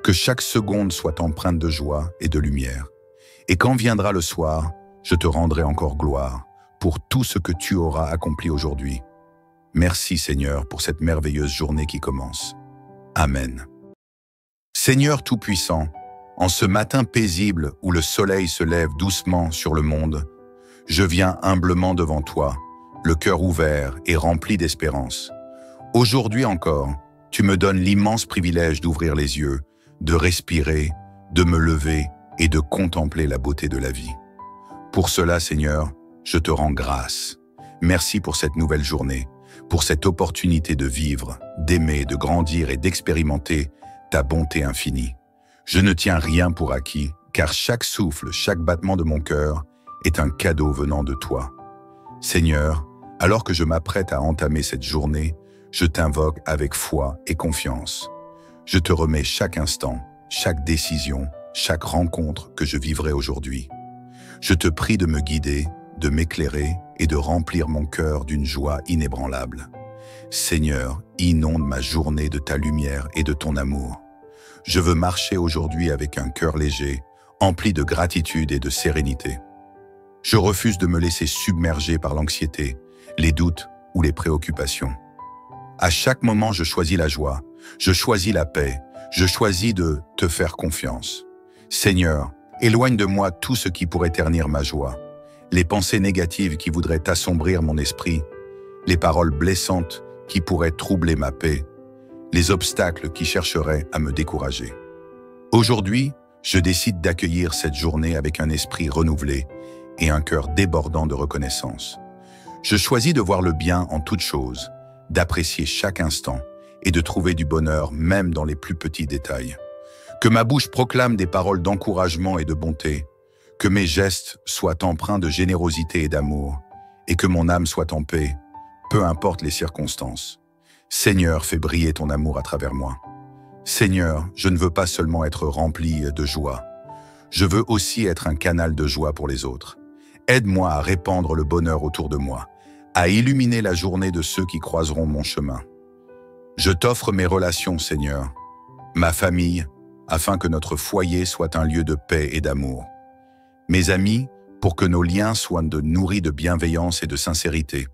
S1: que chaque seconde soit empreinte de joie et de lumière. Et quand viendra le soir, je te rendrai encore gloire pour tout ce que tu auras accompli aujourd'hui. Merci Seigneur pour cette merveilleuse journée qui commence. Amen. Seigneur Tout-Puissant, en ce matin paisible où le soleil se lève doucement sur le monde, je viens humblement devant toi, le cœur ouvert et rempli d'espérance. Aujourd'hui encore, tu me donnes l'immense privilège d'ouvrir les yeux, de respirer, de me lever et de contempler la beauté de la vie. Pour cela, Seigneur, je te rends grâce. Merci pour cette nouvelle journée, pour cette opportunité de vivre, d'aimer, de grandir et d'expérimenter ta bonté infinie. Je ne tiens rien pour acquis, car chaque souffle, chaque battement de mon cœur est un cadeau venant de toi. Seigneur, alors que je m'apprête à entamer cette journée, je t'invoque avec foi et confiance. Je te remets chaque instant, chaque décision, chaque rencontre que je vivrai aujourd'hui. Je te prie de me guider, de m'éclairer et de remplir mon cœur d'une joie inébranlable. Seigneur, inonde ma journée de ta lumière et de ton amour. Je veux marcher aujourd'hui avec un cœur léger, empli de gratitude et de sérénité. Je refuse de me laisser submerger par l'anxiété, les doutes ou les préoccupations. À chaque moment, je choisis la joie, je choisis la paix, je choisis de te faire confiance. Seigneur, éloigne de moi tout ce qui pourrait ternir ma joie, les pensées négatives qui voudraient assombrir mon esprit, les paroles blessantes qui pourraient troubler ma paix, les obstacles qui chercheraient à me décourager. Aujourd'hui, je décide d'accueillir cette journée avec un esprit renouvelé et un cœur débordant de reconnaissance. Je choisis de voir le bien en toutes choses, d'apprécier chaque instant et de trouver du bonheur même dans les plus petits détails. Que ma bouche proclame des paroles d'encouragement et de bonté, que mes gestes soient empreints de générosité et d'amour, et que mon âme soit en paix, peu importe les circonstances. Seigneur, fais briller ton amour à travers moi. Seigneur, je ne veux pas seulement être rempli de joie. Je veux aussi être un canal de joie pour les autres. Aide-moi à répandre le bonheur autour de moi, à illuminer la journée de ceux qui croiseront mon chemin. Je t'offre mes relations, Seigneur, ma famille, afin que notre foyer soit un lieu de paix et d'amour. Mes amis, pour que nos liens soient nourris de bienveillance et de sincérité.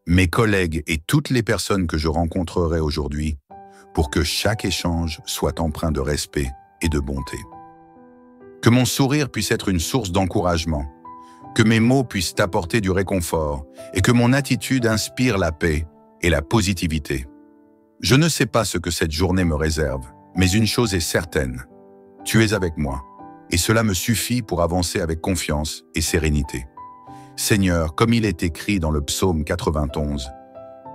S1: Mes collègues et toutes les personnes que je rencontrerai aujourd'hui, pour que chaque échange soit empreint de respect et de bonté. Que mon sourire puisse être une source d'encouragement, que mes mots puissent apporter du réconfort et que mon attitude inspire la paix et la positivité. Je ne sais pas ce que cette journée me réserve, mais une chose est certaine, tu es avec moi, et cela me suffit pour avancer avec confiance et sérénité. Seigneur, comme il est écrit dans le psaume 91,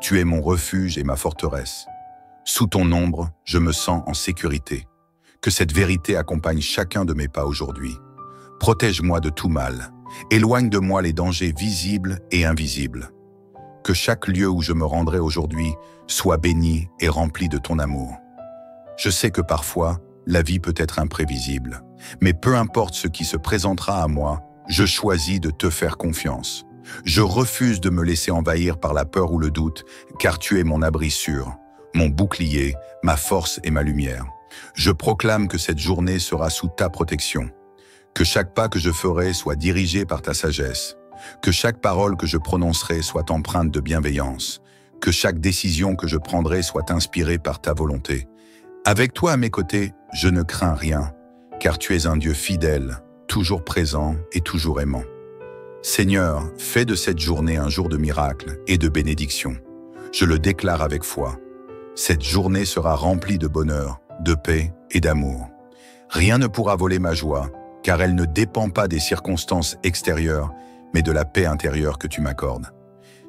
S1: tu es mon refuge et ma forteresse. Sous ton ombre, je me sens en sécurité. Que cette vérité accompagne chacun de mes pas aujourd'hui. Protège-moi de tout mal. Éloigne de moi les dangers visibles et invisibles. Que chaque lieu où je me rendrai aujourd'hui soit béni et rempli de ton amour. Je sais que parfois, la vie peut être imprévisible, mais peu importe ce qui se présentera à moi, je choisis de te faire confiance. Je refuse de me laisser envahir par la peur ou le doute, car tu es mon abri sûr, mon bouclier, ma force et ma lumière. Je proclame que cette journée sera sous ta protection. Que chaque pas que je ferai soit dirigé par ta sagesse. Que chaque parole que je prononcerai soit empreinte de bienveillance. Que chaque décision que je prendrai soit inspirée par ta volonté. Avec toi à mes côtés, je ne crains rien, car tu es un Dieu fidèle, toujours présent et toujours aimant. Seigneur, fais de cette journée un jour de miracle et de bénédiction. Je le déclare avec foi. Cette journée sera remplie de bonheur, de paix et d'amour. Rien ne pourra voler ma joie, car elle ne dépend pas des circonstances extérieures, mais de la paix intérieure que tu m'accordes.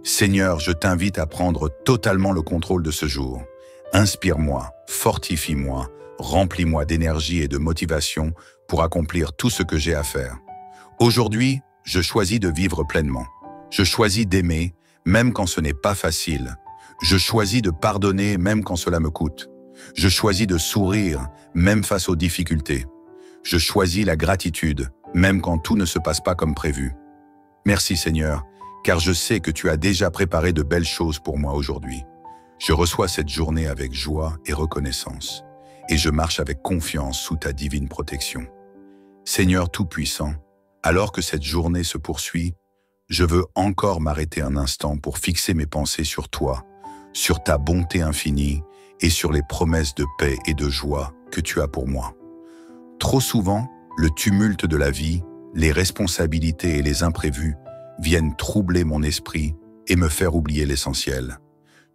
S1: Seigneur, je t'invite à prendre totalement le contrôle de ce jour. Inspire-moi, fortifie-moi, remplis-moi d'énergie et de motivation pour accomplir tout ce que j'ai à faire. Aujourd'hui, je choisis de vivre pleinement. Je choisis d'aimer, même quand ce n'est pas facile. Je choisis de pardonner, même quand cela me coûte. Je choisis de sourire, même face aux difficultés. Je choisis la gratitude, même quand tout ne se passe pas comme prévu. Merci Seigneur, car je sais que tu as déjà préparé de belles choses pour moi aujourd'hui. Je reçois cette journée avec joie et reconnaissance, et je marche avec confiance sous ta divine protection. Seigneur Tout-Puissant, alors que cette journée se poursuit, je veux encore m'arrêter un instant pour fixer mes pensées sur toi, sur ta bonté infinie et sur les promesses de paix et de joie que tu as pour moi. Trop souvent, le tumulte de la vie, les responsabilités et les imprévus viennent troubler mon esprit et me faire oublier l'essentiel.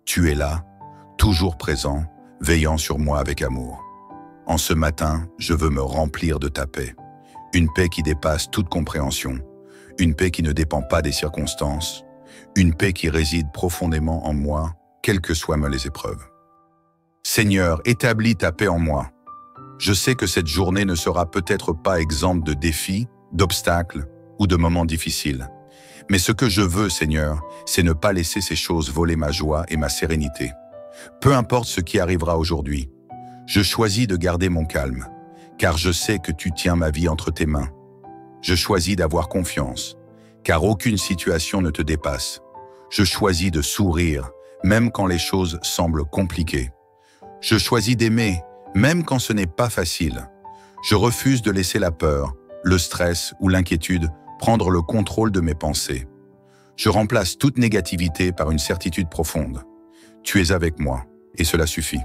S1: Tu es là, toujours présent, veillant sur moi avec amour. En ce matin, je veux me remplir de ta paix. Une paix qui dépasse toute compréhension, une paix qui ne dépend pas des circonstances, une paix qui réside profondément en moi, quelles que soient les épreuves. Seigneur, établis ta paix en moi. Je sais que cette journée ne sera peut-être pas exempte de défis, d'obstacles ou de moments difficiles. Mais ce que je veux, Seigneur, c'est ne pas laisser ces choses voler ma joie et ma sérénité. Peu importe ce qui arrivera aujourd'hui, je choisis de garder mon calme, car je sais que tu tiens ma vie entre tes mains. Je choisis d'avoir confiance, car aucune situation ne te dépasse. Je choisis de sourire, même quand les choses semblent compliquées. Je choisis d'aimer, même quand ce n'est pas facile. Je refuse de laisser la peur, le stress ou l'inquiétude prendre le contrôle de mes pensées. Je remplace toute négativité par une certitude profonde. Tu es avec moi, et cela suffit.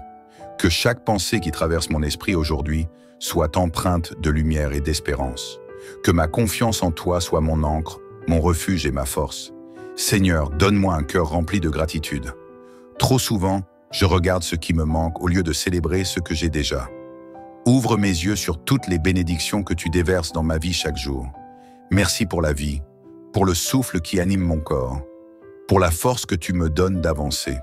S1: Que chaque pensée qui traverse mon esprit aujourd'hui soit empreinte de lumière et d'espérance. Que ma confiance en toi soit mon ancre, mon refuge et ma force. Seigneur, donne-moi un cœur rempli de gratitude. Trop souvent, je regarde ce qui me manque au lieu de célébrer ce que j'ai déjà. Ouvre mes yeux sur toutes les bénédictions que tu déverses dans ma vie chaque jour. Merci pour la vie, pour le souffle qui anime mon corps, pour la force que tu me donnes d'avancer.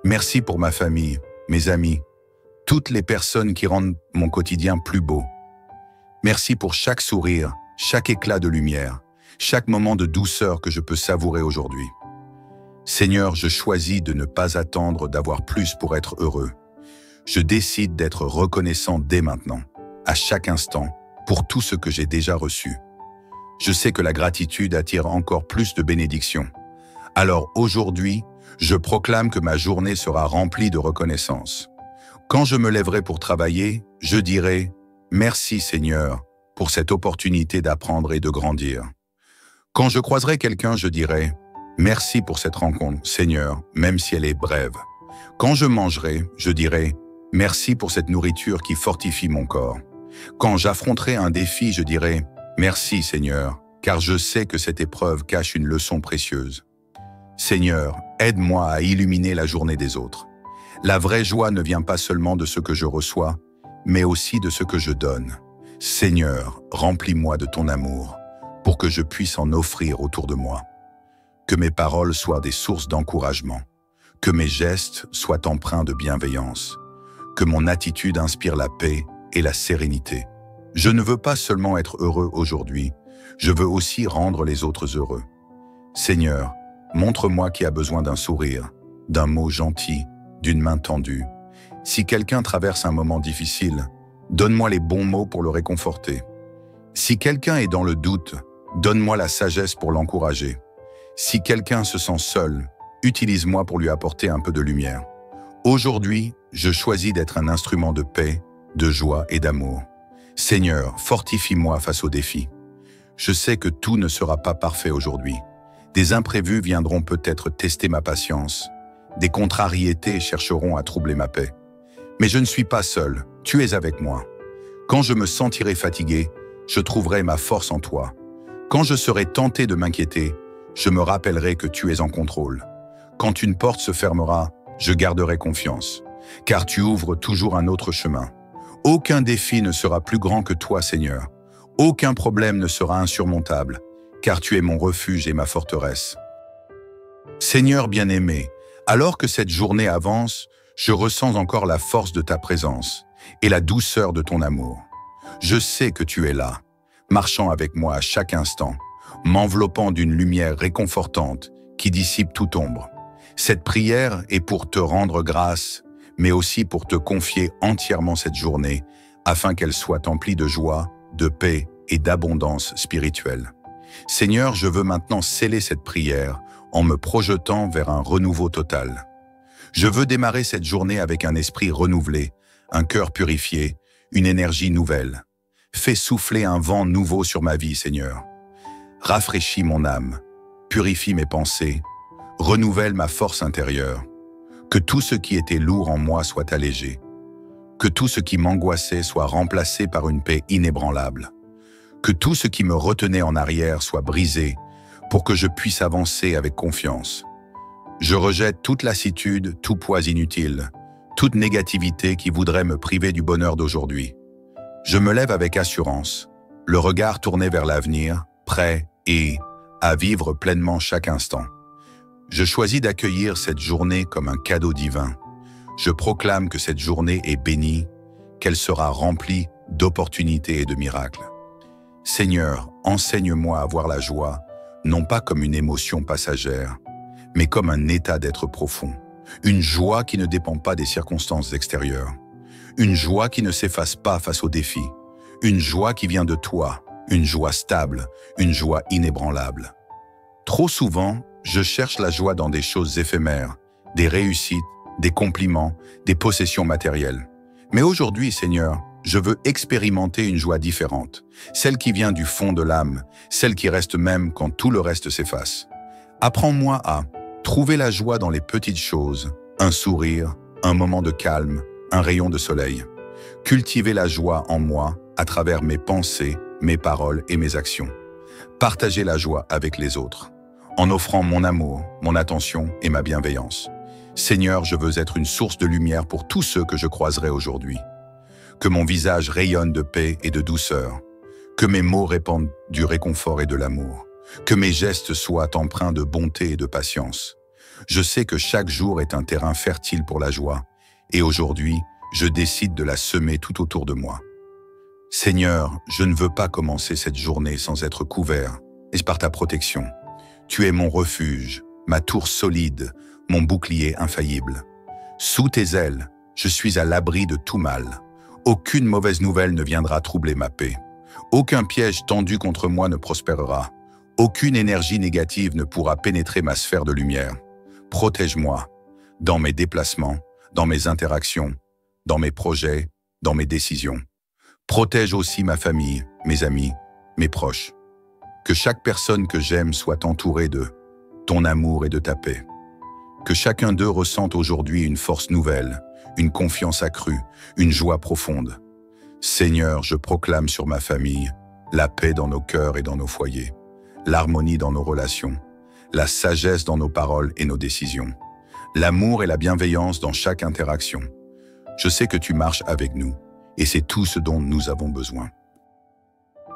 S1: Merci pour ma famille, mes amis, toutes les personnes qui rendent mon quotidien plus beau. Merci pour chaque sourire, chaque éclat de lumière, chaque moment de douceur que je peux savourer aujourd'hui. Seigneur, je choisis de ne pas attendre d'avoir plus pour être heureux. Je décide d'être reconnaissant dès maintenant, à chaque instant, pour tout ce que j'ai déjà reçu. Je sais que la gratitude attire encore plus de bénédictions. Alors aujourd'hui, je proclame que ma journée sera remplie de reconnaissance. Quand je me lèverai pour travailler, je dirai « Merci Seigneur pour cette opportunité d'apprendre et de grandir ». Quand je croiserai quelqu'un, je dirai « Merci pour cette rencontre, Seigneur, même si elle est brève ». Quand je mangerai, je dirai « Merci pour cette nourriture qui fortifie mon corps ». Quand j'affronterai un défi, je dirai « Merci Seigneur, car je sais que cette épreuve cache une leçon précieuse ». Seigneur, aide-moi à illuminer la journée des autres. La vraie joie ne vient pas seulement de ce que je reçois, mais aussi de ce que je donne. Seigneur, remplis-moi de ton amour, pour que je puisse en offrir autour de moi. Que mes paroles soient des sources d'encouragement, que mes gestes soient empreints de bienveillance, que mon attitude inspire la paix et la sérénité. Je ne veux pas seulement être heureux aujourd'hui, je veux aussi rendre les autres heureux. Seigneur, montre-moi qui a besoin d'un sourire, d'un mot gentil, d'une main tendue. Si quelqu'un traverse un moment difficile, donne-moi les bons mots pour le réconforter. Si quelqu'un est dans le doute, donne-moi la sagesse pour l'encourager. Si quelqu'un se sent seul, utilise-moi pour lui apporter un peu de lumière. Aujourd'hui, je choisis d'être un instrument de paix, de joie et d'amour. Seigneur, fortifie-moi face aux défis. Je sais que tout ne sera pas parfait aujourd'hui. Des imprévus viendront peut-être tester ma patience. Des contrariétés chercheront à troubler ma paix. Mais je ne suis pas seul, tu es avec moi. Quand je me sentirai fatigué, je trouverai ma force en toi. Quand je serai tenté de m'inquiéter, je me rappellerai que tu es en contrôle. Quand une porte se fermera, je garderai confiance, car tu ouvres toujours un autre chemin. Aucun défi ne sera plus grand que toi, Seigneur. Aucun problème ne sera insurmontable, car tu es mon refuge et ma forteresse. Seigneur bien-aimé, alors que cette journée avance, je ressens encore la force de ta présence et la douceur de ton amour. Je sais que tu es là, marchant avec moi à chaque instant, m'enveloppant d'une lumière réconfortante qui dissipe toute ombre. Cette prière est pour te rendre grâce, mais aussi pour te confier entièrement cette journée, afin qu'elle soit emplie de joie, de paix et d'abondance spirituelle. Seigneur, je veux maintenant sceller cette prière en me projetant vers un renouveau total. Je veux démarrer cette journée avec un esprit renouvelé, un cœur purifié, une énergie nouvelle. Fais souffler un vent nouveau sur ma vie, Seigneur. Rafraîchis mon âme, purifie mes pensées, renouvelle ma force intérieure. Que tout ce qui était lourd en moi soit allégé. Que tout ce qui m'angoissait soit remplacé par une paix inébranlable. Que tout ce qui me retenait en arrière soit brisé pour que je puisse avancer avec confiance. Je rejette toute lassitude, tout poids inutile, toute négativité qui voudrait me priver du bonheur d'aujourd'hui. Je me lève avec assurance, le regard tourné vers l'avenir, prêt à vivre pleinement chaque instant. Je choisis d'accueillir cette journée comme un cadeau divin. Je proclame que cette journée est bénie, qu'elle sera remplie d'opportunités et de miracles. Seigneur, enseigne-moi à voir la joie, non pas comme une émotion passagère, mais comme un état d'être profond. Une joie qui ne dépend pas des circonstances extérieures. Une joie qui ne s'efface pas face aux défis. Une joie qui vient de toi, une joie stable, une joie inébranlable. Trop souvent, je cherche la joie dans des choses éphémères, des réussites, des compliments, des possessions matérielles. Mais aujourd'hui, Seigneur, je veux expérimenter une joie différente, celle qui vient du fond de l'âme, celle qui reste même quand tout le reste s'efface. Apprends-moi à trouver la joie dans les petites choses, un sourire, un moment de calme, un rayon de soleil. Cultiver la joie en moi à travers mes pensées, mes paroles et mes actions. Partager la joie avec les autres, en offrant mon amour, mon attention et ma bienveillance. Seigneur, je veux être une source de lumière pour tous ceux que je croiserai aujourd'hui. Que mon visage rayonne de paix et de douceur. Que mes mots répandent du réconfort et de l'amour. Que mes gestes soient empreints de bonté et de patience. Je sais que chaque jour est un terrain fertile pour la joie, et aujourd'hui, je décide de la semer tout autour de moi. Seigneur, je ne veux pas commencer cette journée sans être couvert, et par ta protection. Tu es mon refuge, ma tour solide, mon bouclier infaillible. Sous tes ailes, je suis à l'abri de tout mal. Aucune mauvaise nouvelle ne viendra troubler ma paix. Aucun piège tendu contre moi ne prospérera. Aucune énergie négative ne pourra pénétrer ma sphère de lumière. Protège-moi dans mes déplacements, dans mes interactions, dans mes projets, dans mes décisions. Protège aussi ma famille, mes amis, mes proches. Que chaque personne que j'aime soit entourée de ton amour et de ta paix. Que chacun d'eux ressente aujourd'hui une force nouvelle, une confiance accrue, une joie profonde. Seigneur, je proclame sur ma famille la paix dans nos cœurs et dans nos foyers, l'harmonie dans nos relations, la sagesse dans nos paroles et nos décisions, l'amour et la bienveillance dans chaque interaction. Je sais que tu marches avec nous, et c'est tout ce dont nous avons besoin.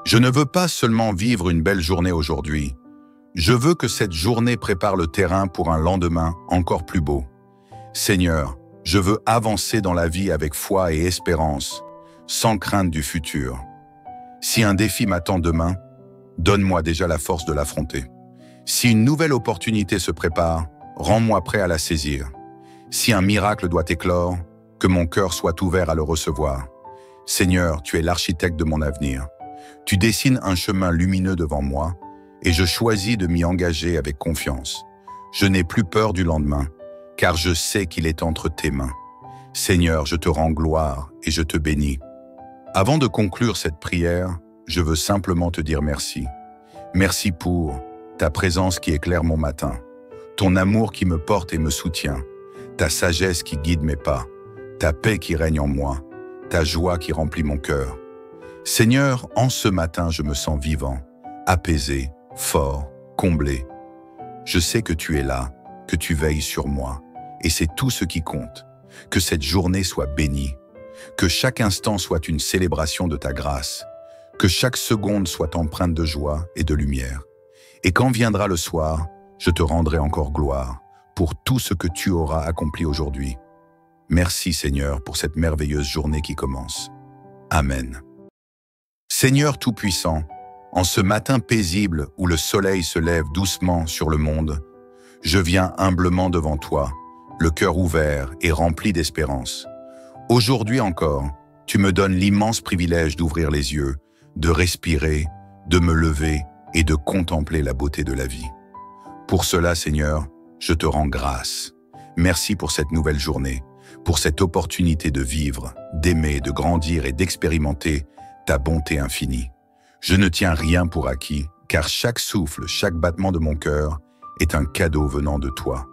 S1: Je ne veux pas seulement vivre une belle journée aujourd'hui, je veux que cette journée prépare le terrain pour un lendemain encore plus beau. Seigneur, je veux avancer dans la vie avec foi et espérance, sans crainte du futur. Si un défi m'attend demain, donne-moi déjà la force de l'affronter. Si une nouvelle opportunité se prépare, rends-moi prêt à la saisir. Si un miracle doit éclore, que mon cœur soit ouvert à le recevoir. Seigneur, tu es l'architecte de mon avenir. Tu dessines un chemin lumineux devant moi, et je choisis de m'y engager avec confiance. Je n'ai plus peur du lendemain, car je sais qu'il est entre tes mains. Seigneur, je te rends gloire et je te bénis. Avant de conclure cette prière, je veux simplement te dire merci. Merci pour ta présence qui éclaire mon matin, ton amour qui me porte et me soutient, ta sagesse qui guide mes pas, ta paix qui règne en moi, ta joie qui remplit mon cœur. Seigneur, en ce matin, je me sens vivant, apaisé, fort, comblé. Je sais que tu es là, que tu veilles sur moi, et c'est tout ce qui compte. Que cette journée soit bénie, que chaque instant soit une célébration de ta grâce, que chaque seconde soit empreinte de joie et de lumière. Et quand viendra le soir, je te rendrai encore gloire pour tout ce que tu auras accompli aujourd'hui. Merci Seigneur pour cette merveilleuse journée qui commence. Amen. Seigneur Tout-Puissant, en ce matin paisible où le soleil se lève doucement sur le monde, je viens humblement devant toi, le cœur ouvert et rempli d'espérance. Aujourd'hui encore, tu me donnes l'immense privilège d'ouvrir les yeux, de respirer, de me lever et de contempler la beauté de la vie. Pour cela, Seigneur, je te rends grâce. Merci pour cette nouvelle journée, pour cette opportunité de vivre, d'aimer, de grandir et d'expérimenter ta bonté infinie. Je ne tiens rien pour acquis, car chaque souffle, chaque battement de mon cœur est un cadeau venant de toi.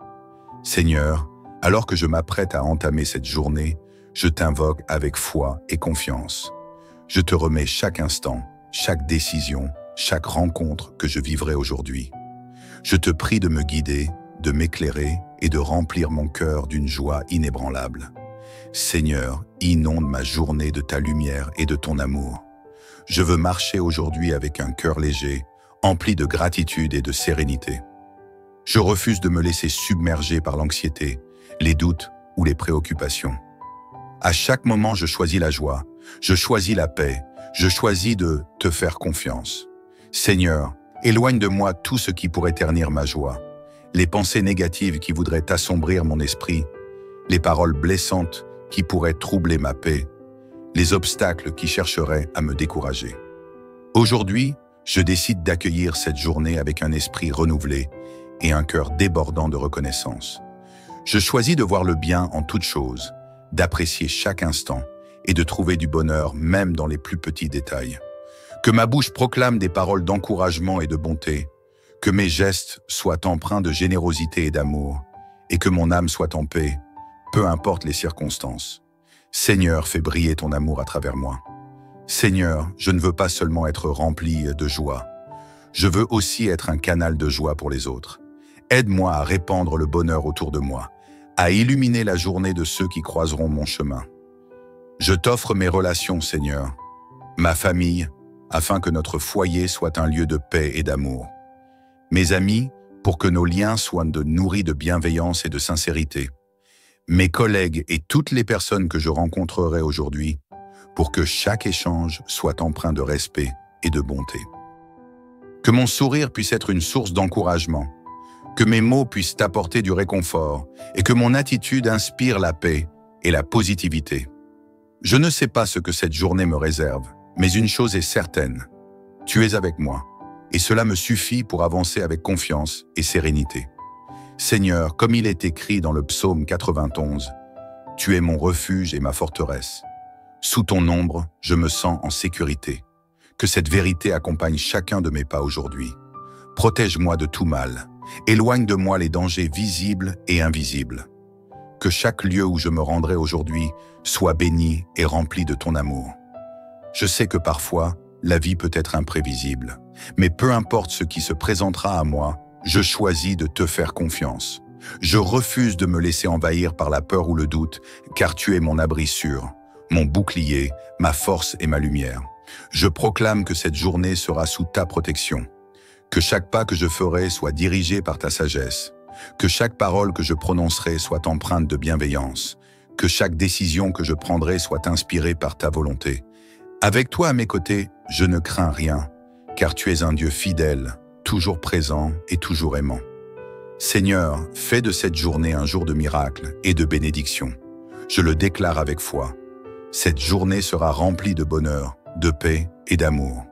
S1: Seigneur, alors que je m'apprête à entamer cette journée, je t'invoque avec foi et confiance. Je te remets chaque instant, chaque décision, chaque rencontre que je vivrai aujourd'hui. Je te prie de me guider, de m'éclairer et de remplir mon cœur d'une joie inébranlable. Seigneur, inonde ma journée de ta lumière et de ton amour. Je veux marcher aujourd'hui avec un cœur léger, empli de gratitude et de sérénité. Je refuse de me laisser submerger par l'anxiété, les doutes ou les préoccupations. À chaque moment, je choisis la joie, je choisis la paix, je choisis de te faire confiance. Seigneur, éloigne de moi tout ce qui pourrait ternir ma joie, les pensées négatives qui voudraient assombrir mon esprit, les paroles blessantes qui pourraient troubler ma paix, les obstacles qui chercheraient à me décourager. Aujourd'hui, je décide d'accueillir cette journée avec un esprit renouvelé et un cœur débordant de reconnaissance. Je choisis de voir le bien en toutes choses, d'apprécier chaque instant et de trouver du bonheur même dans les plus petits détails. Que ma bouche proclame des paroles d'encouragement et de bonté, que mes gestes soient empreints de générosité et d'amour, et que mon âme soit en paix, peu importe les circonstances. Seigneur, fais briller ton amour à travers moi. Seigneur, je ne veux pas seulement être rempli de joie, je veux aussi être un canal de joie pour les autres. Aide-moi à répandre le bonheur autour de moi, à illuminer la journée de ceux qui croiseront mon chemin. Je t'offre mes relations, Seigneur, ma famille, afin que notre foyer soit un lieu de paix et d'amour. Mes amis, pour que nos liens soient nourris de bienveillance et de sincérité. Mes collègues et toutes les personnes que je rencontrerai aujourd'hui, pour que chaque échange soit empreint de respect et de bonté. Que mon sourire puisse être une source d'encouragement, que mes mots puissent apporter du réconfort et que mon attitude inspire la paix et la positivité. Je ne sais pas ce que cette journée me réserve, Mais une chose est certaine, tu es avec moi, et cela me suffit pour avancer avec confiance et sérénité. Seigneur, comme il est écrit dans le psaume 91, tu es mon refuge et ma forteresse. Sous ton ombre, je me sens en sécurité. Que cette vérité accompagne chacun de mes pas aujourd'hui. Protège-moi de tout mal. Éloigne de moi les dangers visibles et invisibles. Que chaque lieu où je me rendrai aujourd'hui soit béni et rempli de ton amour. Je sais que parfois, la vie peut être imprévisible, mais peu importe ce qui se présentera à moi, je choisis de te faire confiance. Je refuse de me laisser envahir par la peur ou le doute, car tu es mon abri sûr, mon bouclier, ma force et ma lumière. Je proclame que cette journée sera sous ta protection. Que chaque pas que je ferai soit dirigé par ta sagesse. Que chaque parole que je prononcerai soit empreinte de bienveillance. Que chaque décision que je prendrai soit inspirée par ta volonté. Avec toi à mes côtés, je ne crains rien, car tu es un Dieu fidèle, toujours présent et toujours aimant. Seigneur, fais de cette journée un jour de miracle et de bénédiction. Je le déclare avec foi. Cette journée sera remplie de bonheur, de paix et d'amour.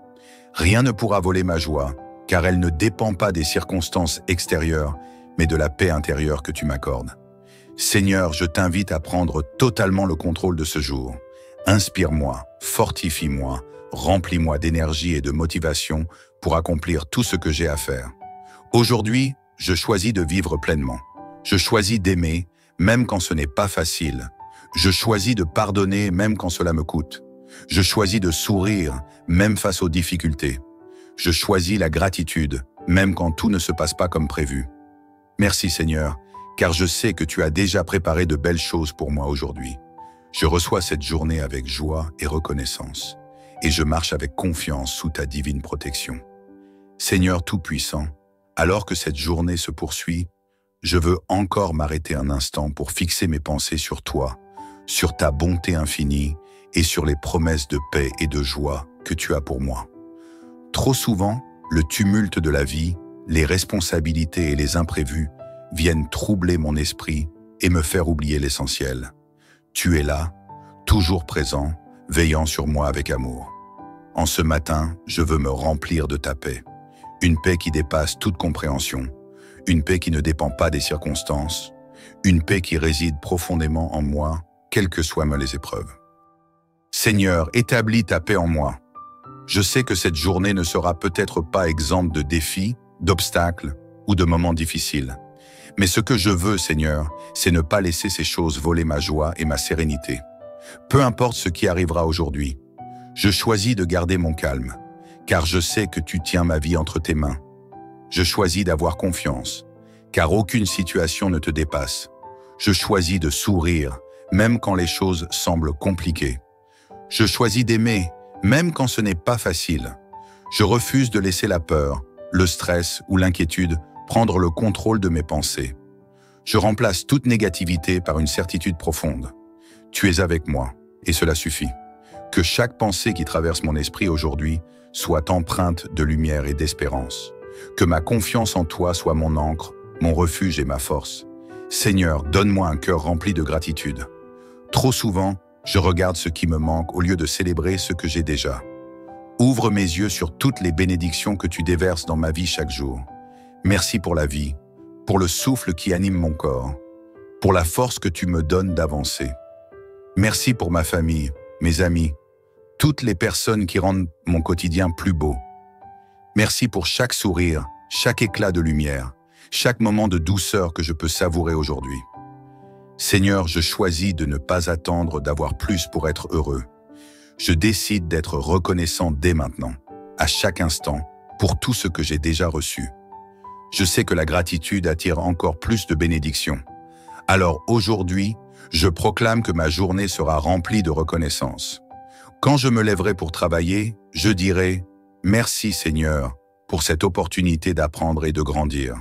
S1: Rien ne pourra voler ma joie, car elle ne dépend pas des circonstances extérieures, mais de la paix intérieure que tu m'accordes. Seigneur, je t'invite à prendre totalement le contrôle de ce jour. Inspire-moi, fortifie-moi, remplis-moi d'énergie et de motivation pour accomplir tout ce que j'ai à faire. Aujourd'hui, je choisis de vivre pleinement. Je choisis d'aimer, même quand ce n'est pas facile. Je choisis de pardonner, même quand cela me coûte. Je choisis de sourire, même face aux difficultés. Je choisis la gratitude, même quand tout ne se passe pas comme prévu. Merci Seigneur, car je sais que tu as déjà préparé de belles choses pour moi aujourd'hui. Je reçois cette journée avec joie et reconnaissance, et je marche avec confiance sous ta divine protection. Seigneur Tout-Puissant, alors que cette journée se poursuit, je veux encore m'arrêter un instant pour fixer mes pensées sur toi, sur ta bonté infinie et sur les promesses de paix et de joie que tu as pour moi. Trop souvent, le tumulte de la vie, les responsabilités et les imprévus viennent troubler mon esprit et me faire oublier l'essentiel. Tu es là, toujours présent, veillant sur moi avec amour. En ce matin, je veux me remplir de ta paix. Une paix qui dépasse toute compréhension. Une paix qui ne dépend pas des circonstances. Une paix qui réside profondément en moi, quelles que soient les épreuves. Seigneur, établis ta paix en moi. Je sais que cette journée ne sera peut-être pas exempte de défis, d'obstacles ou de moments difficiles. Mais ce que je veux, Seigneur, c'est ne pas laisser ces choses voler ma joie et ma sérénité. Peu importe ce qui arrivera aujourd'hui, je choisis de garder mon calme, car je sais que tu tiens ma vie entre tes mains. Je choisis d'avoir confiance, car aucune situation ne te dépasse. Je choisis de sourire, même quand les choses semblent compliquées. Je choisis d'aimer, même quand ce n'est pas facile. Je refuse de laisser la peur, le stress ou l'inquiétude prendre le contrôle de mes pensées. Je remplace toute négativité par une certitude profonde. Tu es avec moi, et cela suffit. Que chaque pensée qui traverse mon esprit aujourd'hui soit empreinte de lumière et d'espérance. Que ma confiance en toi soit mon ancre, mon refuge et ma force. Seigneur, donne-moi un cœur rempli de gratitude. Trop souvent, je regarde ce qui me manque au lieu de célébrer ce que j'ai déjà. Ouvre mes yeux sur toutes les bénédictions que tu déverses dans ma vie chaque jour. Merci pour la vie, pour le souffle qui anime mon corps, pour la force que tu me donnes d'avancer. Merci pour ma famille, mes amis, toutes les personnes qui rendent mon quotidien plus beau. Merci pour chaque sourire, chaque éclat de lumière, chaque moment de douceur que je peux savourer aujourd'hui. Seigneur, je choisis de ne pas attendre d'avoir plus pour être heureux. Je décide d'être reconnaissant dès maintenant, à chaque instant, pour tout ce que j'ai déjà reçu. Je sais que la gratitude attire encore plus de bénédictions. Alors aujourd'hui, je proclame que ma journée sera remplie de reconnaissance. Quand je me lèverai pour travailler, je dirai « Merci Seigneur pour cette opportunité d'apprendre et de grandir ».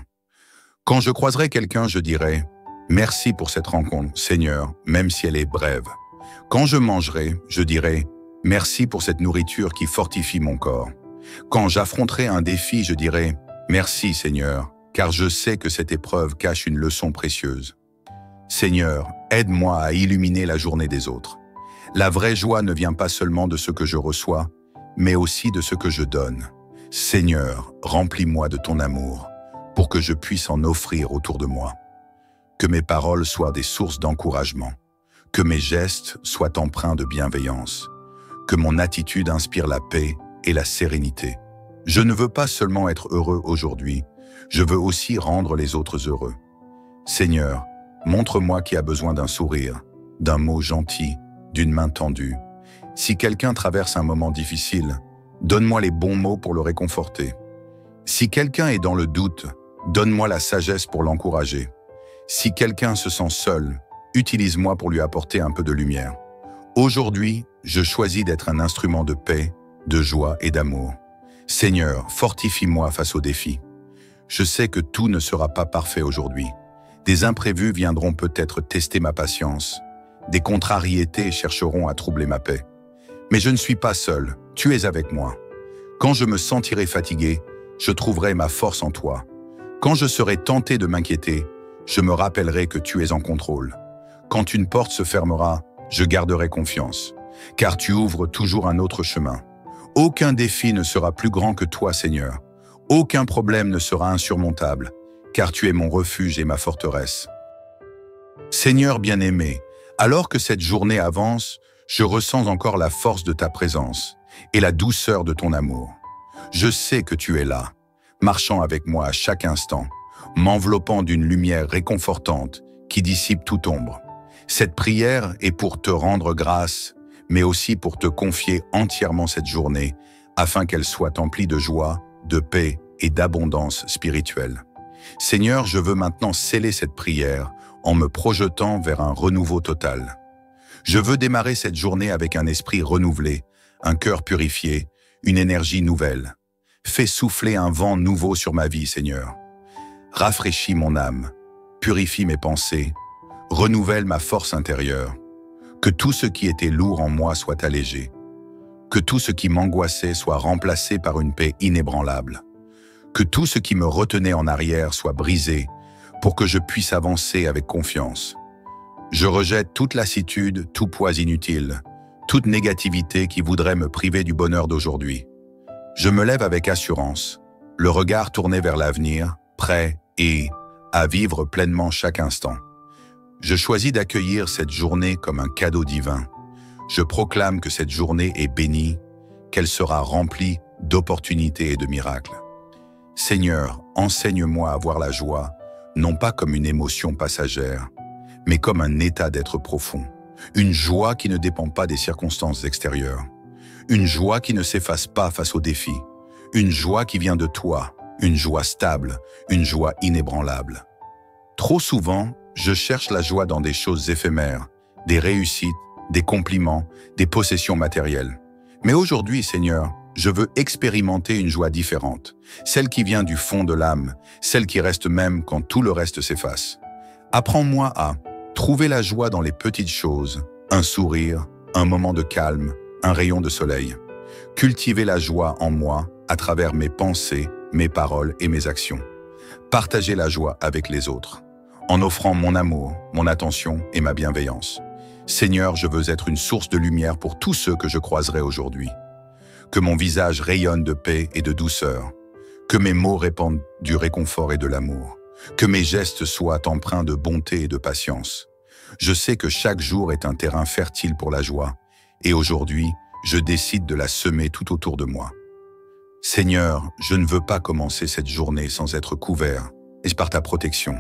S1: Quand je croiserai quelqu'un, je dirai « Merci pour cette rencontre, Seigneur, même si elle est brève ». Quand je mangerai, je dirai « Merci pour cette nourriture qui fortifie mon corps ». Quand j'affronterai un défi, je dirai « Merci Seigneur, car je sais que cette épreuve cache une leçon précieuse ». Seigneur, aide-moi à illuminer la journée des autres. La vraie joie ne vient pas seulement de ce que je reçois, mais aussi de ce que je donne. Seigneur, remplis-moi de ton amour, pour que je puisse en offrir autour de moi. Que mes paroles soient des sources d'encouragement, que mes gestes soient empreints de bienveillance, que mon attitude inspire la paix et la sérénité. Je ne veux pas seulement être heureux aujourd'hui, je veux aussi rendre les autres heureux. Seigneur, montre-moi qui a besoin d'un sourire, d'un mot gentil, d'une main tendue. Si quelqu'un traverse un moment difficile, donne-moi les bons mots pour le réconforter. Si quelqu'un est dans le doute, donne-moi la sagesse pour l'encourager. Si quelqu'un se sent seul, utilise-moi pour lui apporter un peu de lumière. Aujourd'hui, je choisis d'être un instrument de paix, de joie et d'amour. Seigneur, fortifie-moi face aux défis. Je sais que tout ne sera pas parfait aujourd'hui. Des imprévus viendront peut-être tester ma patience. Des contrariétés chercheront à troubler ma paix. Mais je ne suis pas seul, tu es avec moi. Quand je me sentirai fatigué, je trouverai ma force en toi. Quand je serai tenté de m'inquiéter, je me rappellerai que tu es en contrôle. Quand une porte se fermera, je garderai confiance, car tu ouvres toujours un autre chemin. Aucun défi ne sera plus grand que toi, Seigneur. Aucun problème ne sera insurmontable, car tu es mon refuge et ma forteresse. Seigneur bien-aimé, alors que cette journée avance, je ressens encore la force de ta présence et la douceur de ton amour. Je sais que tu es là, marchant avec moi à chaque instant, m'enveloppant d'une lumière réconfortante qui dissipe toute ombre. Cette prière est pour te rendre grâce, mais aussi pour te confier entièrement cette journée, afin qu'elle soit emplie de joie, de paix et d'abondance spirituelle. Seigneur, je veux maintenant sceller cette prière en me projetant vers un renouveau total. Je veux démarrer cette journée avec un esprit renouvelé, un cœur purifié, une énergie nouvelle. Fais souffler un vent nouveau sur ma vie, Seigneur. Rafraîchis mon âme, purifie mes pensées, renouvelle ma force intérieure. Que tout ce qui était lourd en moi soit allégé. Que tout ce qui m'angoissait soit remplacé par une paix inébranlable. Que tout ce qui me retenait en arrière soit brisé pour que je puisse avancer avec confiance. Je rejette toute lassitude, tout poids inutile, toute négativité qui voudrait me priver du bonheur d'aujourd'hui. Je me lève avec assurance, le regard tourné vers l'avenir, prêt à vivre pleinement chaque instant. Je choisis d'accueillir cette journée comme un cadeau divin. Je proclame que cette journée est bénie, qu'elle sera remplie d'opportunités et de miracles. Seigneur, enseigne-moi à voir la joie, non pas comme une émotion passagère, mais comme un état d'être profond. Une joie qui ne dépend pas des circonstances extérieures. Une joie qui ne s'efface pas face aux défis. Une joie qui vient de toi, une joie stable, une joie inébranlable. Trop souvent, je cherche la joie dans des choses éphémères, des réussites, des compliments, des possessions matérielles. Mais aujourd'hui, Seigneur, je veux expérimenter une joie différente, celle qui vient du fond de l'âme, celle qui reste même quand tout le reste s'efface. Apprends-moi à trouver la joie dans les petites choses, un sourire, un moment de calme, un rayon de soleil. Cultiver la joie en moi à travers mes pensées, mes paroles et mes actions. Partager la joie avec les autres, en offrant mon amour, mon attention et ma bienveillance. Seigneur, je veux être une source de lumière pour tous ceux que je croiserai aujourd'hui. Que mon visage rayonne de paix et de douceur. Que mes mots répandent du réconfort et de l'amour. Que mes gestes soient empreints de bonté et de patience. Je sais que chaque jour est un terrain fertile pour la joie, et aujourd'hui, je décide de la semer tout autour de moi. Seigneur, je ne veux pas commencer cette journée sans être couvert, et par ta protection.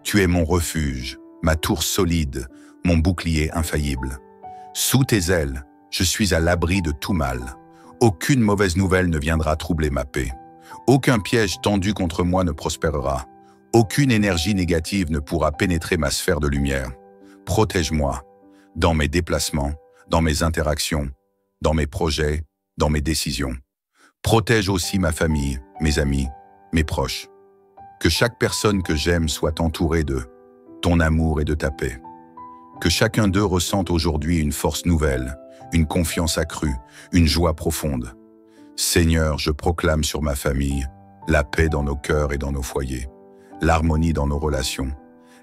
S1: Tu es mon refuge, ma tour solide, mon bouclier infaillible. Sous tes ailes, je suis à l'abri de tout mal. Aucune mauvaise nouvelle ne viendra troubler ma paix. Aucun piège tendu contre moi ne prospérera. Aucune énergie négative ne pourra pénétrer ma sphère de lumière. Protège-moi dans mes déplacements, dans mes interactions, dans mes projets, dans mes décisions. Protège aussi ma famille, mes amis, mes proches. Que chaque personne que j'aime soit entourée de ton amour et de ta paix. Que chacun d'eux ressente aujourd'hui une force nouvelle, une confiance accrue, une joie profonde. Seigneur, je proclame sur ma famille la paix dans nos cœurs et dans nos foyers, l'harmonie dans nos relations,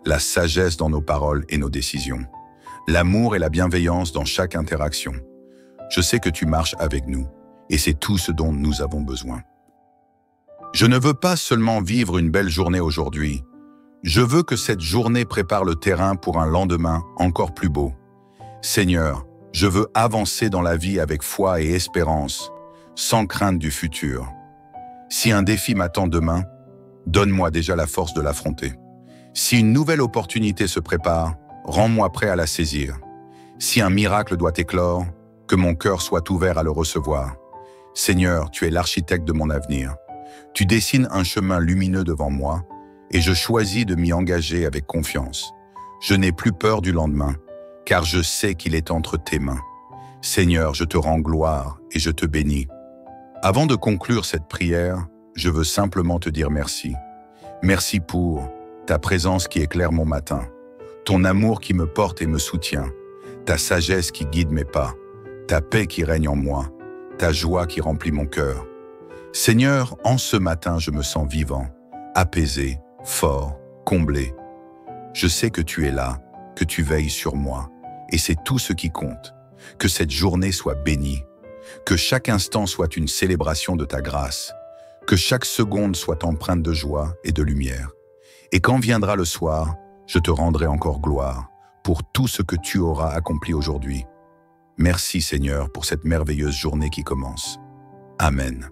S1: la sagesse dans nos paroles et nos décisions, l'amour et la bienveillance dans chaque interaction. Je sais que tu marches avec nous et c'est tout ce dont nous avons besoin. Je ne veux pas seulement vivre une belle journée aujourd'hui, je veux que cette journée prépare le terrain pour un lendemain encore plus beau. Seigneur, je veux avancer dans la vie avec foi et espérance, sans crainte du futur. Si un défi m'attend demain, donne-moi déjà la force de l'affronter. Si une nouvelle opportunité se prépare, rends-moi prêt à la saisir. Si un miracle doit éclore, que mon cœur soit ouvert à le recevoir. Seigneur, tu es l'architecte de mon avenir. Tu dessines un chemin lumineux devant moi, et je choisis de m'y engager avec confiance. Je n'ai plus peur du lendemain, car je sais qu'il est entre tes mains. Seigneur, je te rends gloire et je te bénis. Avant de conclure cette prière, je veux simplement te dire merci. Merci pour ta présence qui éclaire mon matin, ton amour qui me porte et me soutient, ta sagesse qui guide mes pas, ta paix qui règne en moi, ta joie qui remplit mon cœur. Seigneur, en ce matin, je me sens vivant, apaisé, fort, comblé. Je sais que tu es là, que tu veilles sur moi, et c'est tout ce qui compte. Que cette journée soit bénie, que chaque instant soit une célébration de ta grâce, que chaque seconde soit empreinte de joie et de lumière. Et quand viendra le soir, je te rendrai encore gloire pour tout ce que tu auras accompli aujourd'hui. Merci Seigneur pour cette merveilleuse journée qui commence. Amen.